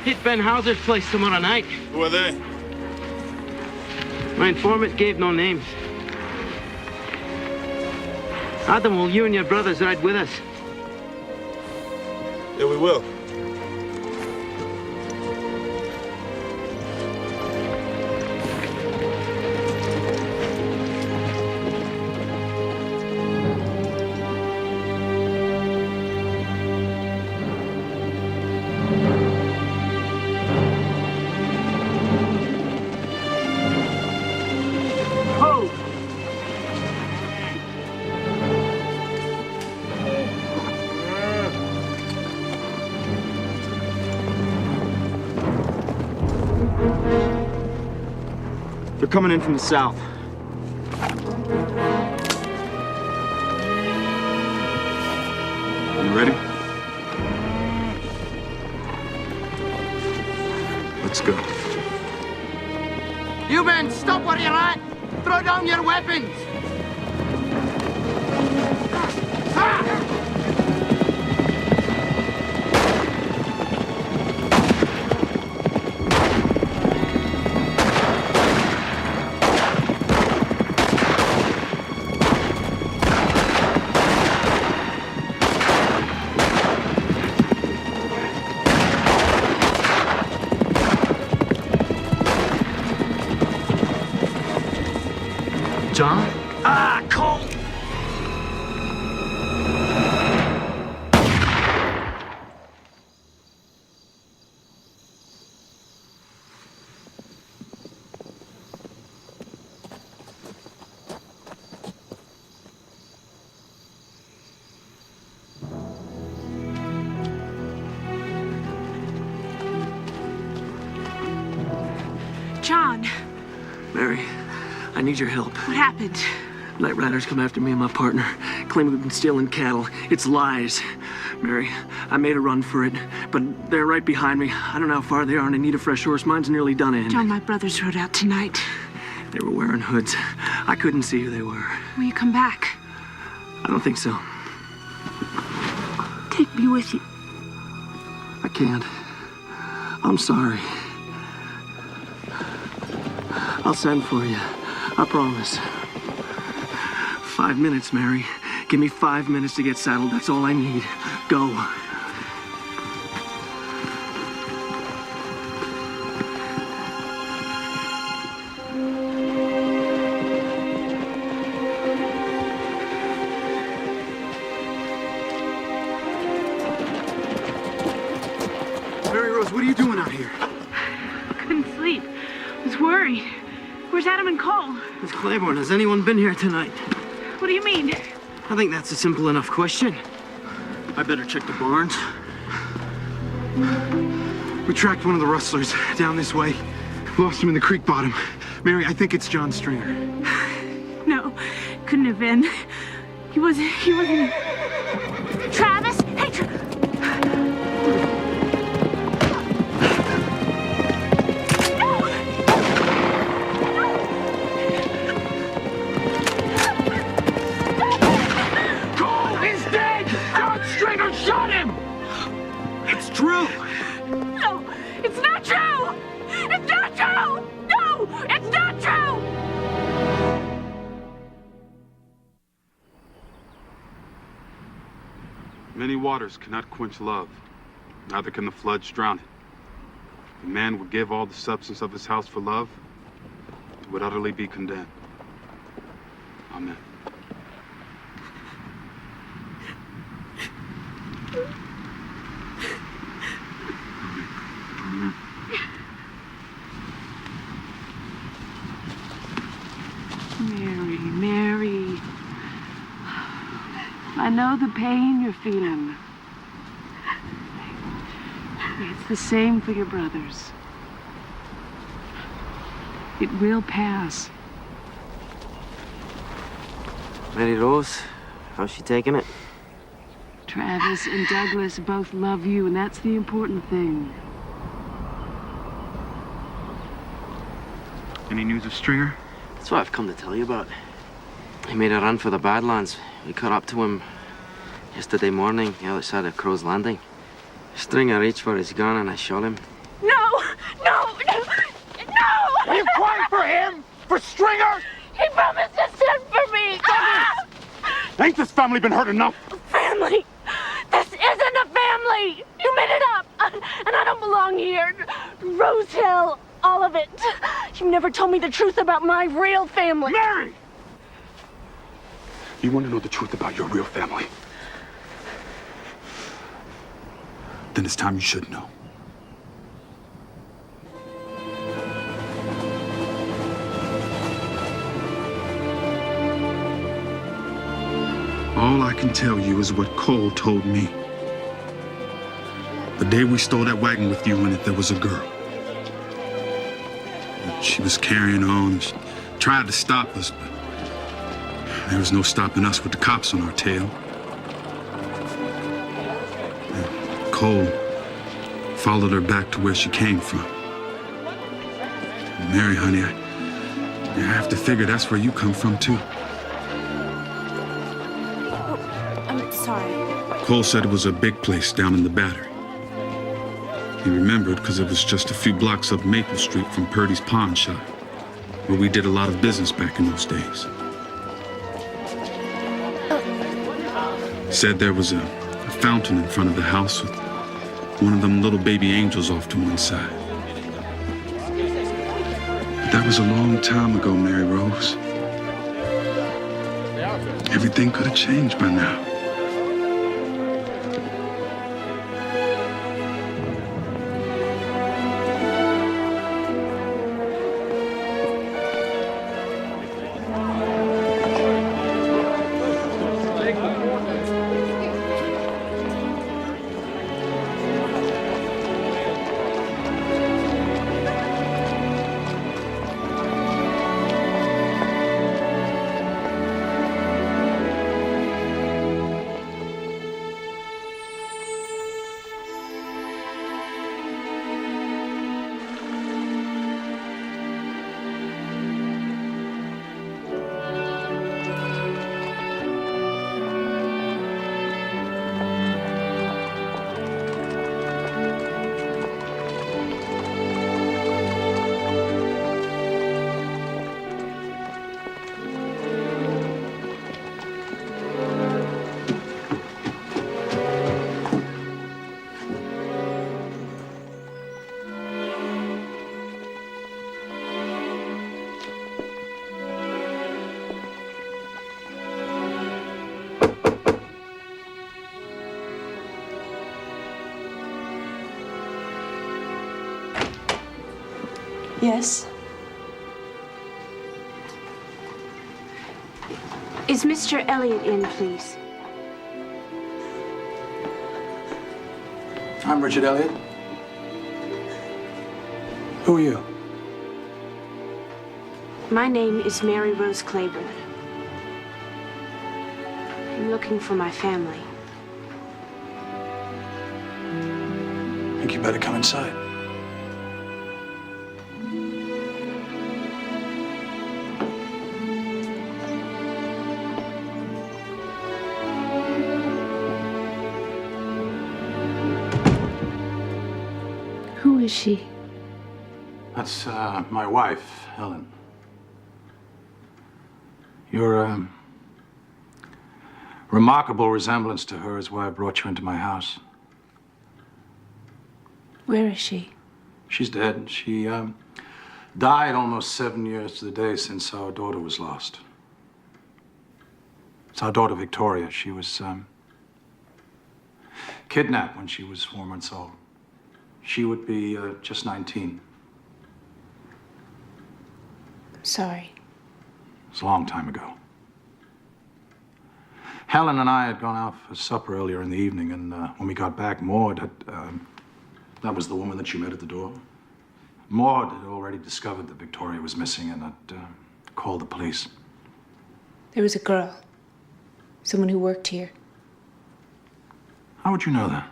hit Ben Hauser's place tomorrow night. Who are they? My informant gave no names. Adam, will you and your brothers ride with us? Yeah, we will. They're coming in from the south. You ready? Let's go. You men, stop where you're at! Throw down your weapons! John? Ah, Cole! John, Mary, I need your help. what happened? Night Riders come after me and my partner. claim we've been stealing cattle. It's lies. Mary, I made a run for it, but they're right behind me. I don't know how far they are, and I need a fresh horse. Mine's nearly done in. John, my brothers rode out tonight. They were wearing hoods. I couldn't see who they were. Will you come back? I don't think so. Take me with you. I can't. I'm sorry. I'll send for you. I promise. 5 minutes, Mary. Give me 5 minutes to get saddled. That's all I need. Go. Mary Rose, what are you doing out here? Couldn't sleep. Was worried. Where's Adam and Cole? Miss Claiborne, has anyone been here tonight? What do you mean? I think that's a simple enough question. I better check the barns. We tracked one of the rustlers down this way. Lost him in the creek bottom. Mary, I think it's John Stringer. No, couldn't have been. He wasn't. Travis? Hey, Cole is dead! John Stringer shot him! It's true! No, it's not true! It's not true! No, it's not true! Many waters cannot quench love, neither can the floods drown it. If a man would give all the substance of his house for love, he would utterly be condemned. Amen. Mary. I know the pain you're feeling. It's the same for your brothers. It will pass. Mary Rose, how's she taking it? Travis and Douglas both love you, and that's the important thing. Any news of Stringer? That's what I've come to tell you about. He made a run for the Badlands. We caught up to him yesterday morning, the other side of Crow's Landing. Stringer reached for his gun and I shot him. No! No! No! No! Are you crying for him? For Stringer? He promised to send for me! Ah! Ain't this family been hurt enough? Family! This isn't a family! You made it up! And I don't belong here. Rose Hill, all of it. You never told me the truth about my real family. Mary! You want to know the truth about your real family? Then it's time you should know. All I can tell you is what Cole told me. The day we stole that wagon with you in it, there was a girl. She was carrying on. She tried to stop us, but there was no stopping us with the cops on our tail. And Cole followed her back to where she came from. And Mary, honey, I have to figure that's where you come from, too. I'm sorry. Cole said it was a big place down in the Battery. He remembered because it was just a few blocks up Maple Street from Purdy's pawn shop, where we did a lot of business back in those days. Said there was a fountain in front of the house with one of them little baby angels off to one side. But that was a long time ago, Mary Rose. Everything could have changed by now. Yes? Is Mr. Elliot in, please? I'm Richard Elliot. Who are you? My name is Mary Rose Claiborne. I'm looking for my family. I think you better come inside. Who is she? That's my wife, Helen. Your remarkable resemblance to her is why I brought you into my house. Where is she? She's dead. She died almost 7 years to the day since our daughter was lost. It's our daughter Victoria. She was kidnapped when she was 4 months old. She would be just 19. I'm sorry. It was a long time ago. Helen and I had gone out for supper earlier in the evening, and when we got back, Maud had... that was the woman that you met at the door. Maud had already discovered that Victoria was missing and had called the police. There was a girl. Someone who worked here. How would you know that?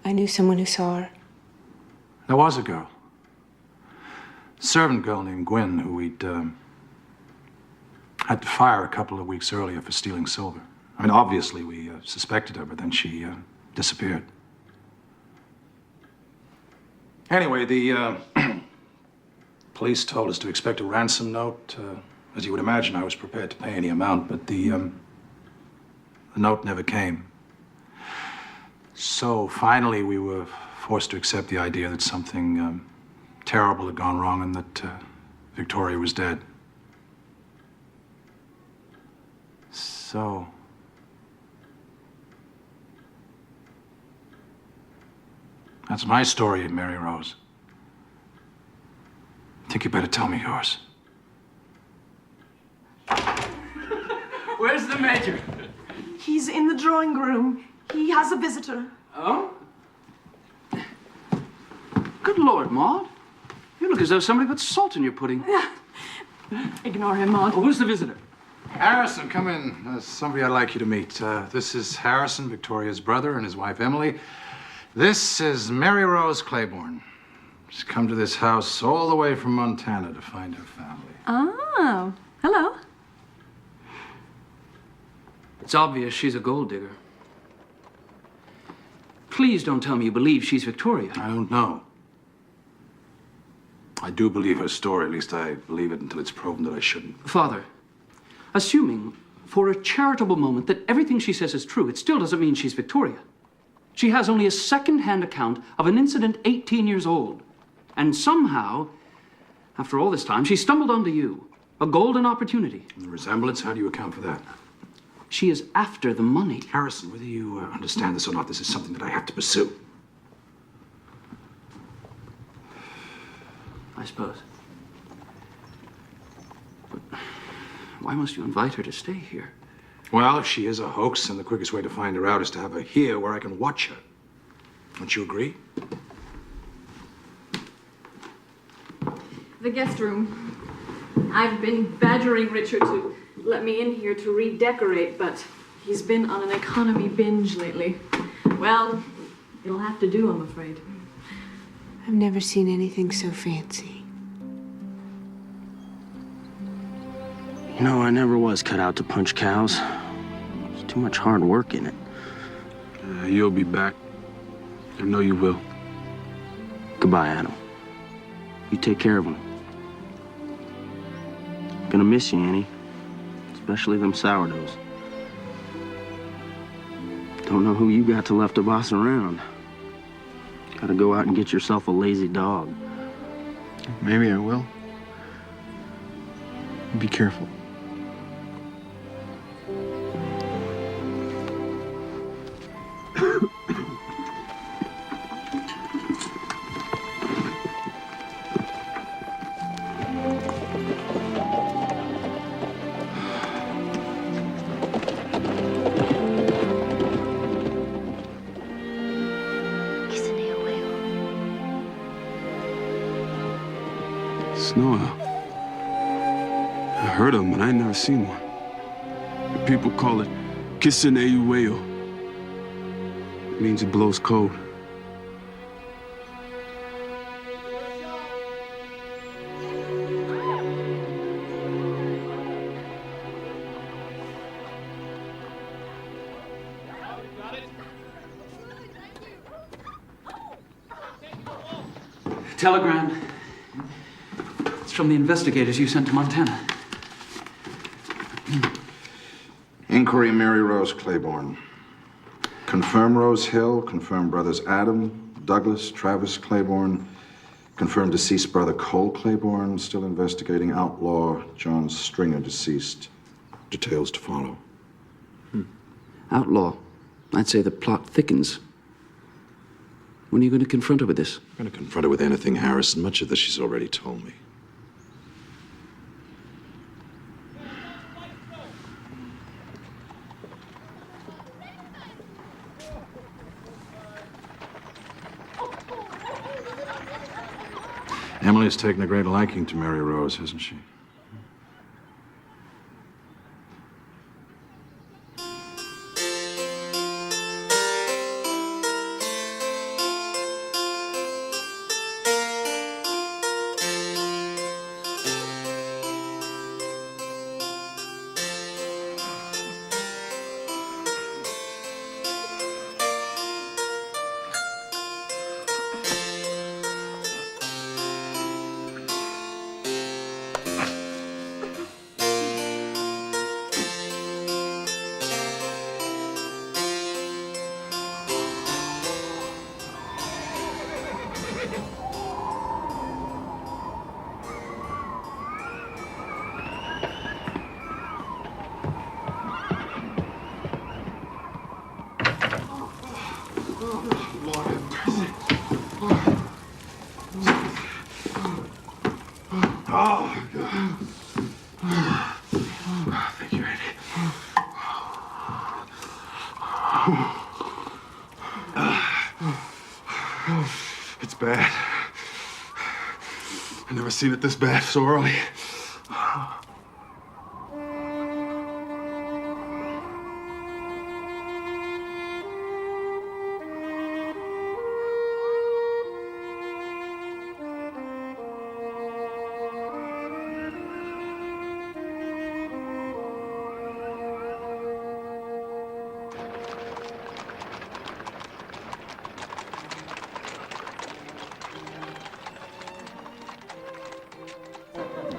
I knew someone who saw her. There was a girl. A servant girl named Gwen, who we'd had to fire a couple of weeks earlier for stealing silver. I mean, obviously we suspected her, but then she disappeared. Anyway, the police told us to expect a ransom note. As you would imagine, I was prepared to pay any amount, but the note never came. So finally, we were forced to accept the idea that something terrible had gone wrong and that Victoria was dead. So... that's my story, Mary Rose. I think you better tell me yours. Where's the Major? He's in the drawing room. He has a visitor. Oh? Good Lord, Maud. You look as though somebody put salt in your pudding. Ignore him, Maud. Oh, who's the visitor? Harrison, come in. There's somebody I'd like you to meet. This is Harrison, Victoria's brother, and his wife, Emily. This is Mary Rose Claiborne. She's come to this house all the way from Montana to find her family. Oh, hello. It's obvious she's a gold digger. Please don't tell me you believe she's Victoria. I don't know. I do believe her story. At least I believe it until it's proven that I shouldn't. Father, assuming for a charitable moment that everything she says is true, it still doesn't mean she's Victoria. She has only a second-hand account of an incident 18 years old. And somehow, after all this time, she stumbled onto you. A golden opportunity. And the resemblance, how do you account for that? She is after the money. Harrison, whether you understand this or not, this is something that I have to pursue. I suppose. But why must you invite her to stay here? Well, if she is a hoax, then the quickest way to find her out is to have her here where I can watch her. Don't you agree? The guest room. I've been badgering Richard to let me in here to redecorate, but he's been on an economy binge lately. Well, it'll have to do, I'm afraid. I've never seen anything so fancy. You know, I never was cut out to punch cows. There's too much hard work in it. You'll be back. I know you will. Goodbye, Adam. You take care of him. Gonna miss you, Annie. Especially them sourdoughs. Don't know who you got to left to boss around. Gotta go out and get yourself a lazy dog. Maybe I will. Be careful. No, I heard of them, but I ain't never seen one. The people call it Kisineueo. It means it blows cold. Telegram. It's from the investigators you sent to Montana. Inquiry Mary Rose Claiborne. Confirm Rose Hill. Confirm brothers Adam, Douglas, Travis Claiborne. Confirm deceased brother Cole Claiborne. Still investigating outlaw John Stringer, deceased. Details to follow. Outlaw. I'd say the plot thickens. When are you going to confront her with this? I'm going to confront her with anything, Harrison. Much of this she's already told me. Emily's taken a great liking to Mary Rose, hasn't she? Thank you, Eddie. It's bad. I've never seen it this bad so early.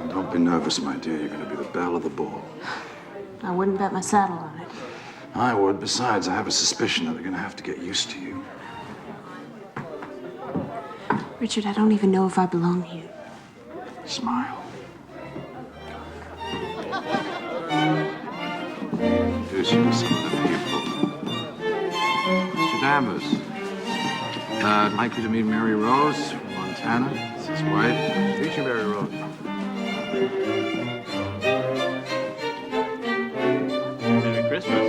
Don't be nervous, my dear. You're going to be the belle of the ball. I wouldn't bet my saddle on it. I would. Besides, I have a suspicion that they're going to have to get used to you. Richard, I don't even know if I belong here. Smile. Introduce you to some of the people. Mr. Danvers. I'd like you to meet Mary Rose from Montana. It's his wife. Meet you, Mary Rose. Merry Christmas.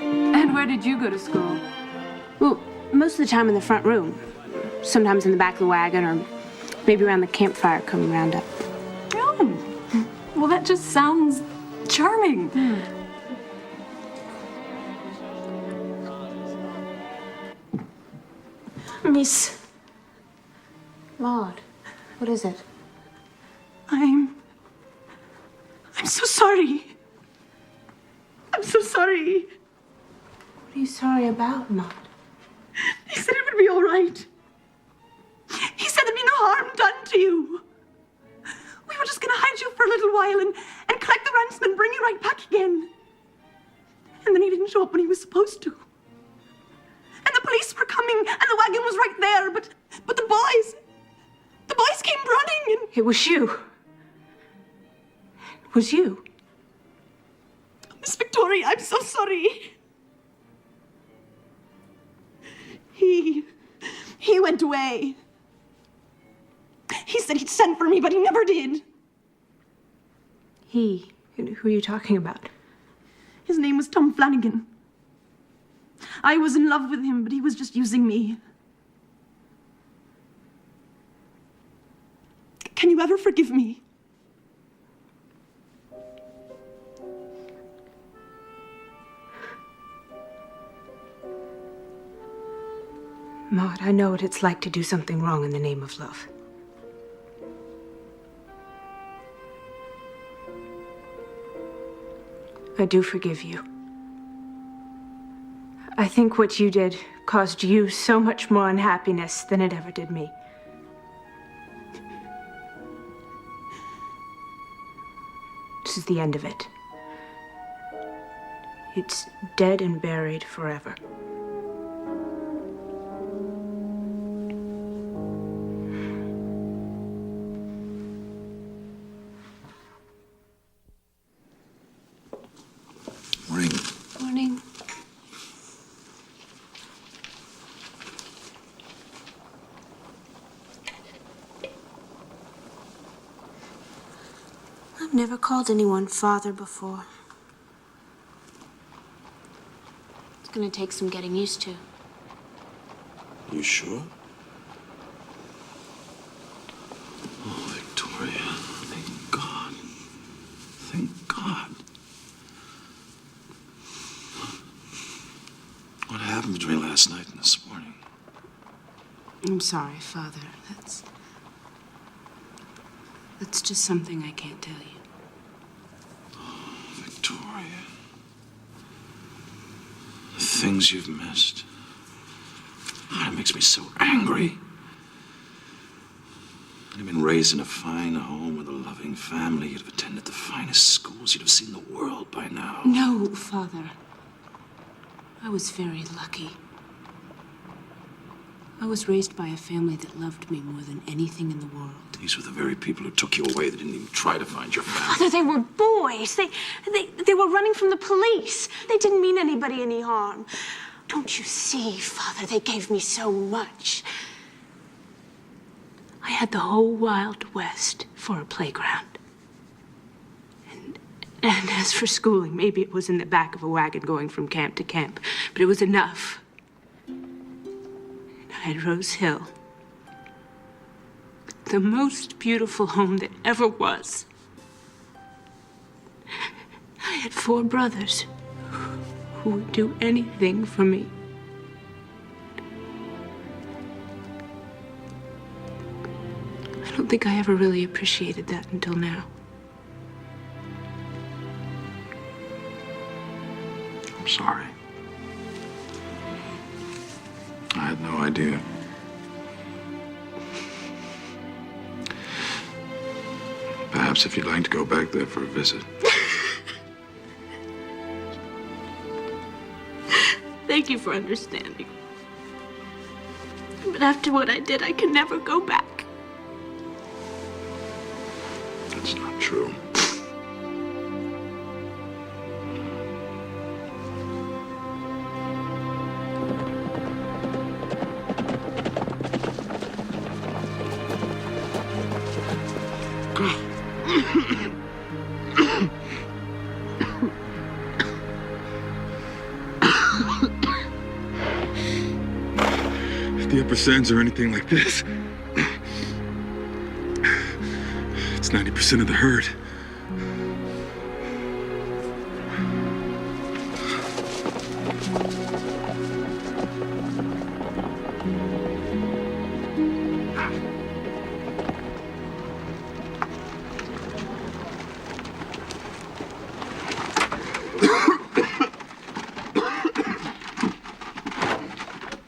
And where did you go to school? Well, most of the time in the front room. Sometimes in the back of the wagon or maybe around the campfire coming round up. Oh, well, that just sounds charming. Miss Maud, what is it? I'm so sorry. I'm so sorry. What are you sorry about, Maud? He said it would be all right. He said there'd be no harm done to you. We were just gonna hide you for a little while and collect the ransom and bring you right back again. And then he didn't show up when he was supposed to. And the police were coming and the wagon was right there, but the boys came running and... It was you. It was you. Miss Victoria, I'm so sorry. He went away. He said he'd send for me, but he never did. He? Who are you talking about? His name was Tom Flanagan. I was in love with him, but he was just using me. Can you ever forgive me? Maud, I know what it's like to do something wrong in the name of love. I do forgive you. I think what you did caused you so much more unhappiness than it ever did me. This is the end of it. It's dead and buried forever. Morning. Morning. I've never called anyone father before. It's gonna take some getting used to. You sure? Oh, Victoria. Thank God. Thank God. What happened between last night and this morning? I'm sorry, Father. That's just something I can't tell you. Victoria. The things you've missed. Oh, it makes me so angry. You'd have been raised in a fine home with a loving family. You'd have attended the finest schools. You'd have seen the world by now. No, Father. I was very lucky. I was raised by a family that loved me more than anything in the world. These were the very people who took you away. They didn't even try to find your family. Father, they were boys. They were running from the police. They didn't mean anybody any harm. Don't you see, Father, they gave me so much. I had the whole Wild West for a playground. And as for schooling, maybe it was in the back of a wagon going from camp to camp, but it was enough. And I had Rose Hill, the most beautiful home that ever was. I had 4 brothers who would do anything for me. I don't think I ever really appreciated that until now. I'm sorry. I had no idea. Perhaps if you'd like to go back there for a visit. Thank you for understanding. But after what I did, I can never go back. That's not true. If the upper sands are anything like this, it's 90% of the herd.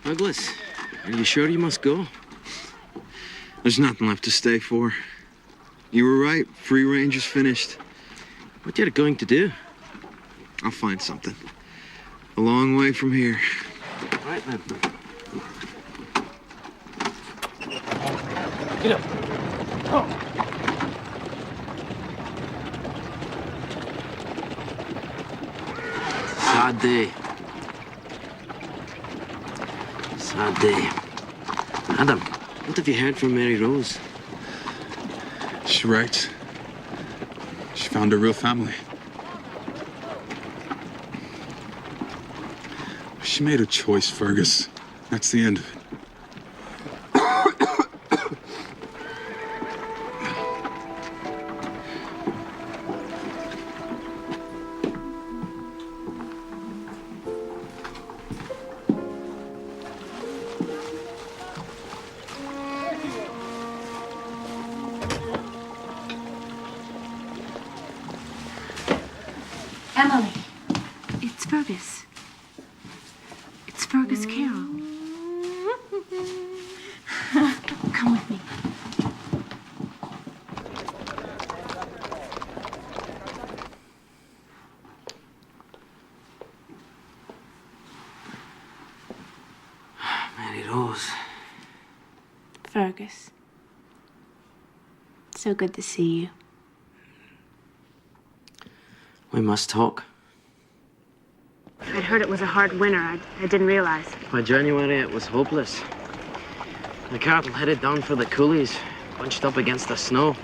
Douglas, are you sure you must go? There's nothing left to stay for. You were right. Free range is finished. What you going to do? I'll find something. A long way from here. All right, then. Get up. Oh. Sad day. Sad day. Adam, what have you heard from Mary Rose? She writes. She found a real family. She made a choice, Fergus. That's the end of it. Emily, it's Fergus. It's Fergus Carroll. Come with me. Mary Rose. Fergus. So good to see you. We must talk. I'd heard it was a hard winter. I didn't realize. By January, it was hopeless. The cattle headed down for the coulees, bunched up against the snow.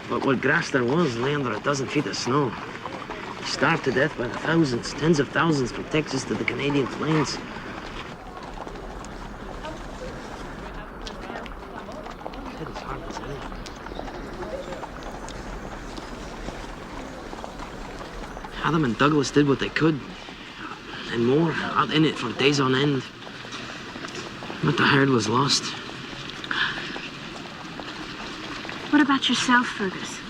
But what grass there was lay under a dozen feet of snow. Starved to death by the thousands, tens of thousands from Texas to the Canadian plains. Hit as hard as anything. Adam and Douglas did what they could, and more, out in it for days on end. But the herd was lost. What about yourself, Fergus?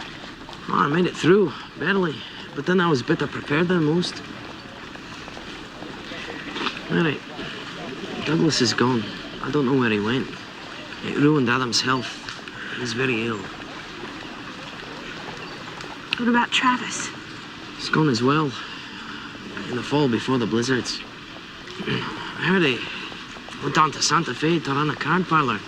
Oh, I made it through, barely. But then I was better prepared than most. Mary, Douglas is gone. I don't know where he went. It ruined Adam's health. He's very ill. What about Travis? He's gone as well. In the fall before the blizzards. I heard he went down to Santa Fe to run a card parlor.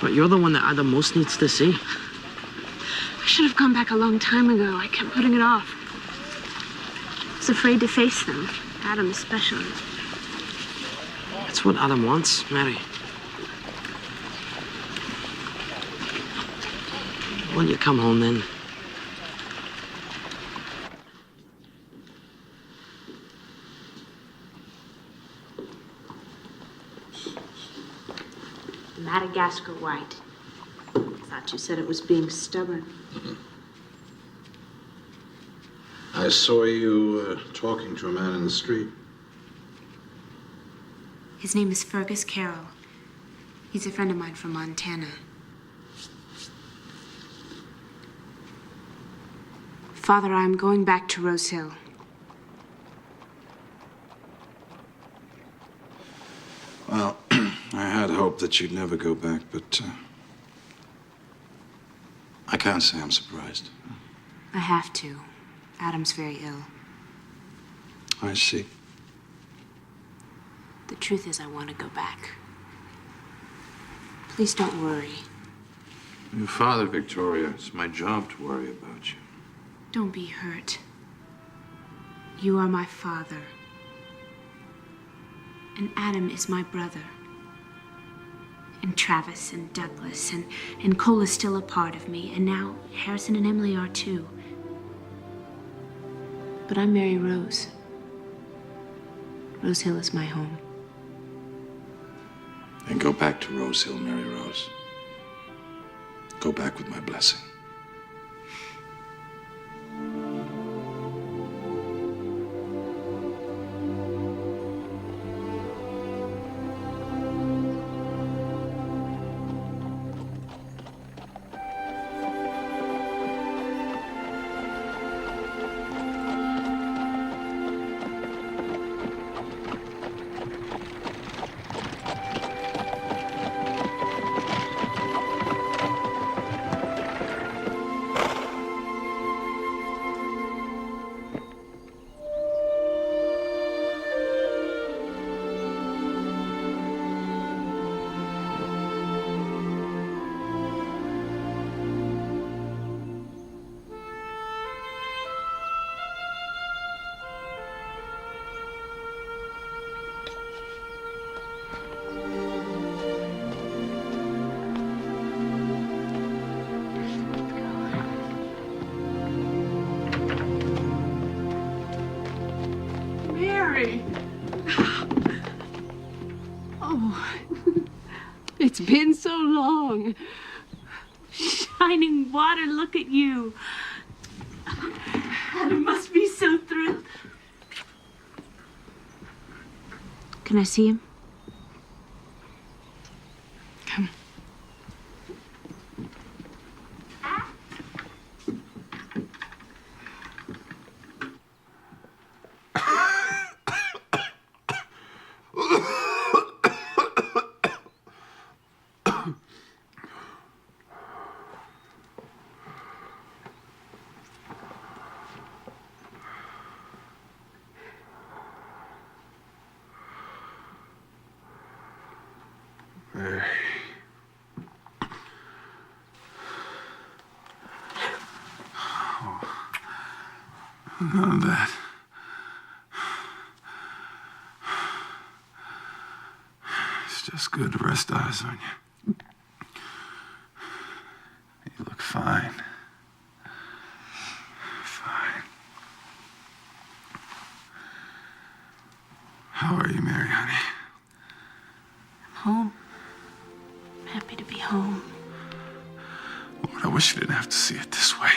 But you're the one that Adam most needs to see. I should have gone back a long time ago. I kept putting it off. I was afraid to face them. Adam especially. That's what Adam wants, Mary. Will you come home then? Madagascar white. I thought you said it was being stubborn. I saw you talking to a man in the street. His name is Fergus Carroll. He's a friend of mine from Montana. Father, I'm going back to Rose Hill. Well, I had hoped that you'd never go back, but I can't say I'm surprised. I have to. Adam's very ill. I see. The truth is, I want to go back. Please don't worry. Your father, Victoria. It's my job to worry about you. Don't be hurt. You are my father. And Adam is my brother. And Travis and Douglas and Cole is still a part of me. And now Harrison and Emily are too. But I'm Mary Rose. Rose Hill is my home. And go back to Rose Hill, Mary Rose. Go back with my blessing. long. Shining water, look at you. Adam must be so thrilled. Can I see him? Come. Mary. Oh, none of that. It's just good to rest eyes on you. You look fine. Fine. How are you, Mary, honey? Home. Happy to be home. Lord, I wish you didn't have to see it this way.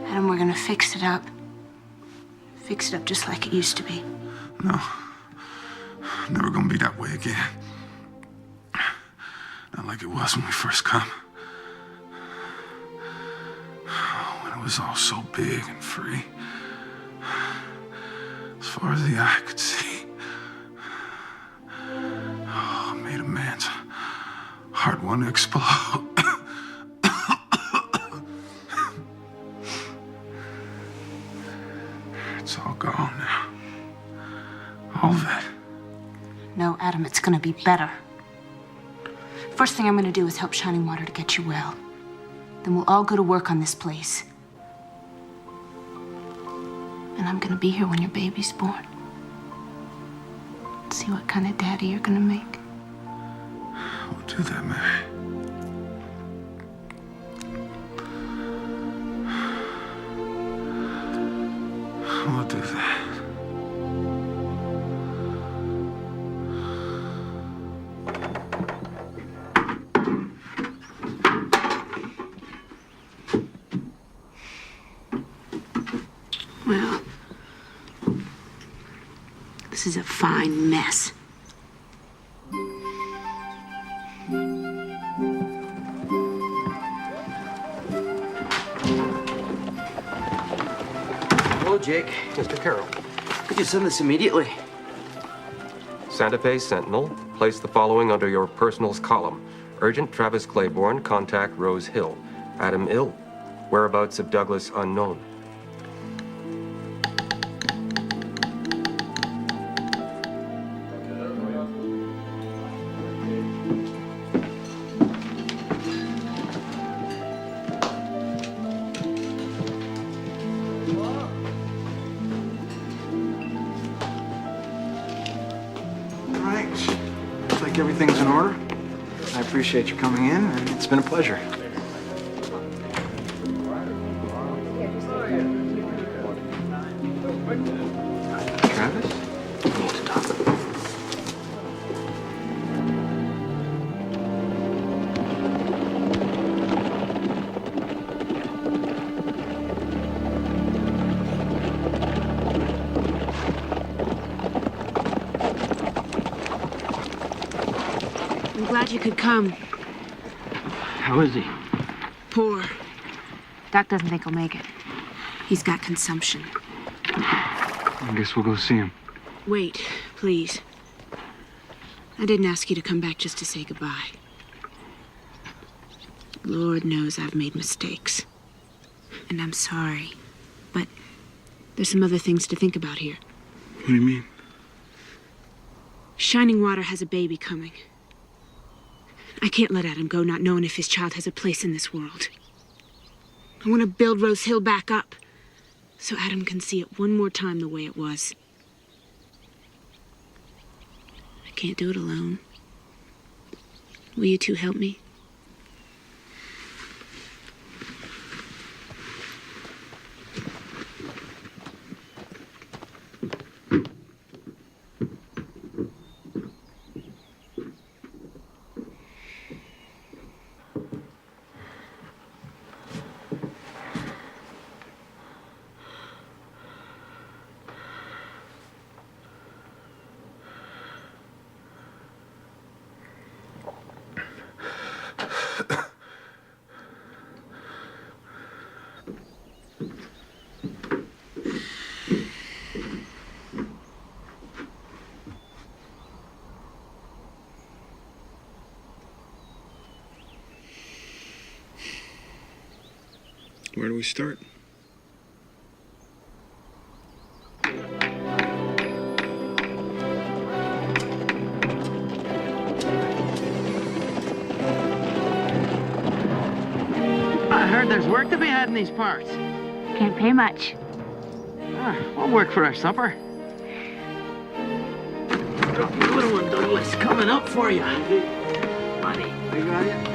Adam, we're gonna fix it up. Fix it up just like it used to be. No. Never gonna be that way again. Not like it was when we first come. When it was all so big and free. As far as the eye could see. Oh, it made a man's heart want to explode. It's all gone now. All of it. No, Adam, it's gonna be better. First thing I'm gonna do is help Shining Water to get you well. Then we'll all go to work on this place. And I'm gonna be here when your baby's born. See what kind of daddy you're gonna make. We'll do that, Mary. We'll do that. Well, this is a fine mess. Hello, Jake. Mr. Carroll. Could you send this immediately? Santa Fe Sentinel, place the following under your personals column. Urgent Travis Claiborne, contact Rose Hill. Adam ill. Whereabouts of Douglas unknown. All right. Looks like everything's in order. I appreciate you coming in, and it's been a pleasure. Travis? We need to talk. I'm glad you could come. How is he? Poor. Doc doesn't think he'll make it. He's got consumption. I guess we'll go see him. Wait, please. I didn't ask you to come back just to say goodbye. Lord knows I've made mistakes. And I'm sorry. But there's some other things to think about here. What do you mean? Shining Water has a baby coming. I can't let Adam go not knowing if his child has a place in this world. I want to build Rose Hill back up so Adam can see it one more time the way it was. I can't do it alone. Will you two help me? Where do we start? I heard there's work to be had in these parts. Can't pay much. We'll work for our supper. Drop your little one, Douglas, coming up for you. Buddy. I got it.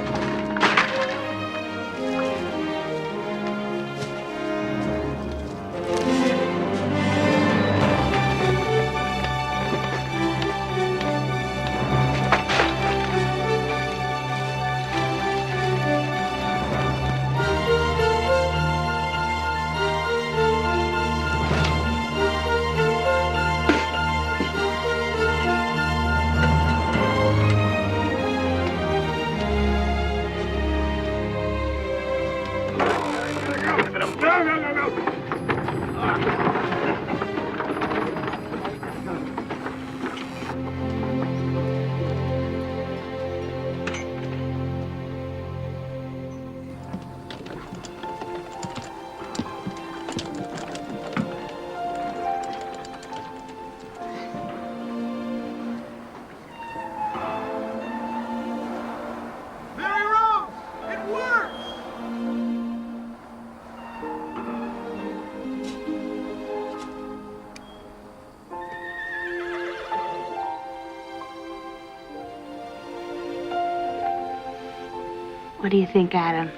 What do you think, Adam?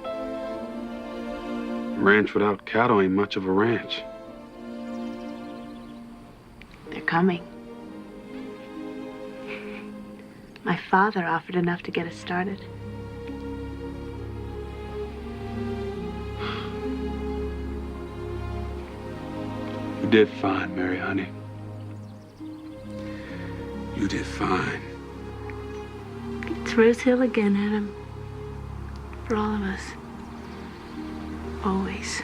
A ranch without cattle ain't much of a ranch. They're coming. My father offered enough to get us started. You did fine, Mary, honey. You did fine. It's Rose Hill again, Adam. For all of us. Always.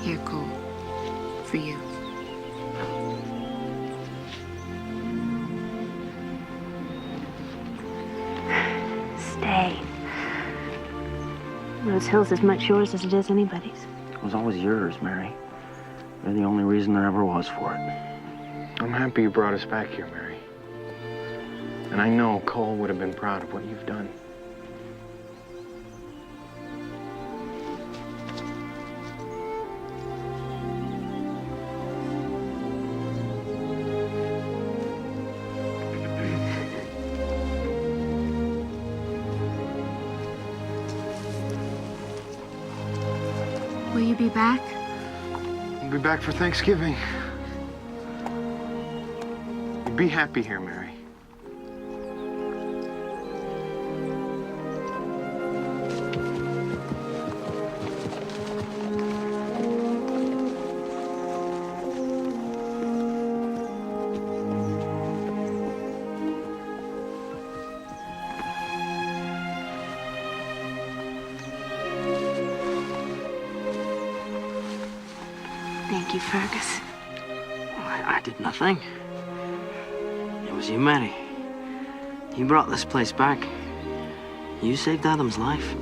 Here, Cole. For you. Stay. Rose Hill's as much yours as it is anybody's. It was always yours, Mary. You're the only reason there ever was for it. I'm happy you brought us back here, Mary. And I know Cole would have been proud of what you've done. Will you be back? We'll be back for Thanksgiving. You'd be happy here, Mary. Thank you, Fergus. I did nothing. It was you, Mary. You brought this place back. You saved Adam's life.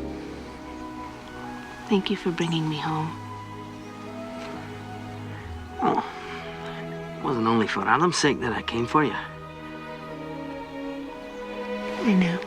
Thank you for bringing me home. Oh, it wasn't only for Adam's sake that I came for you. I know.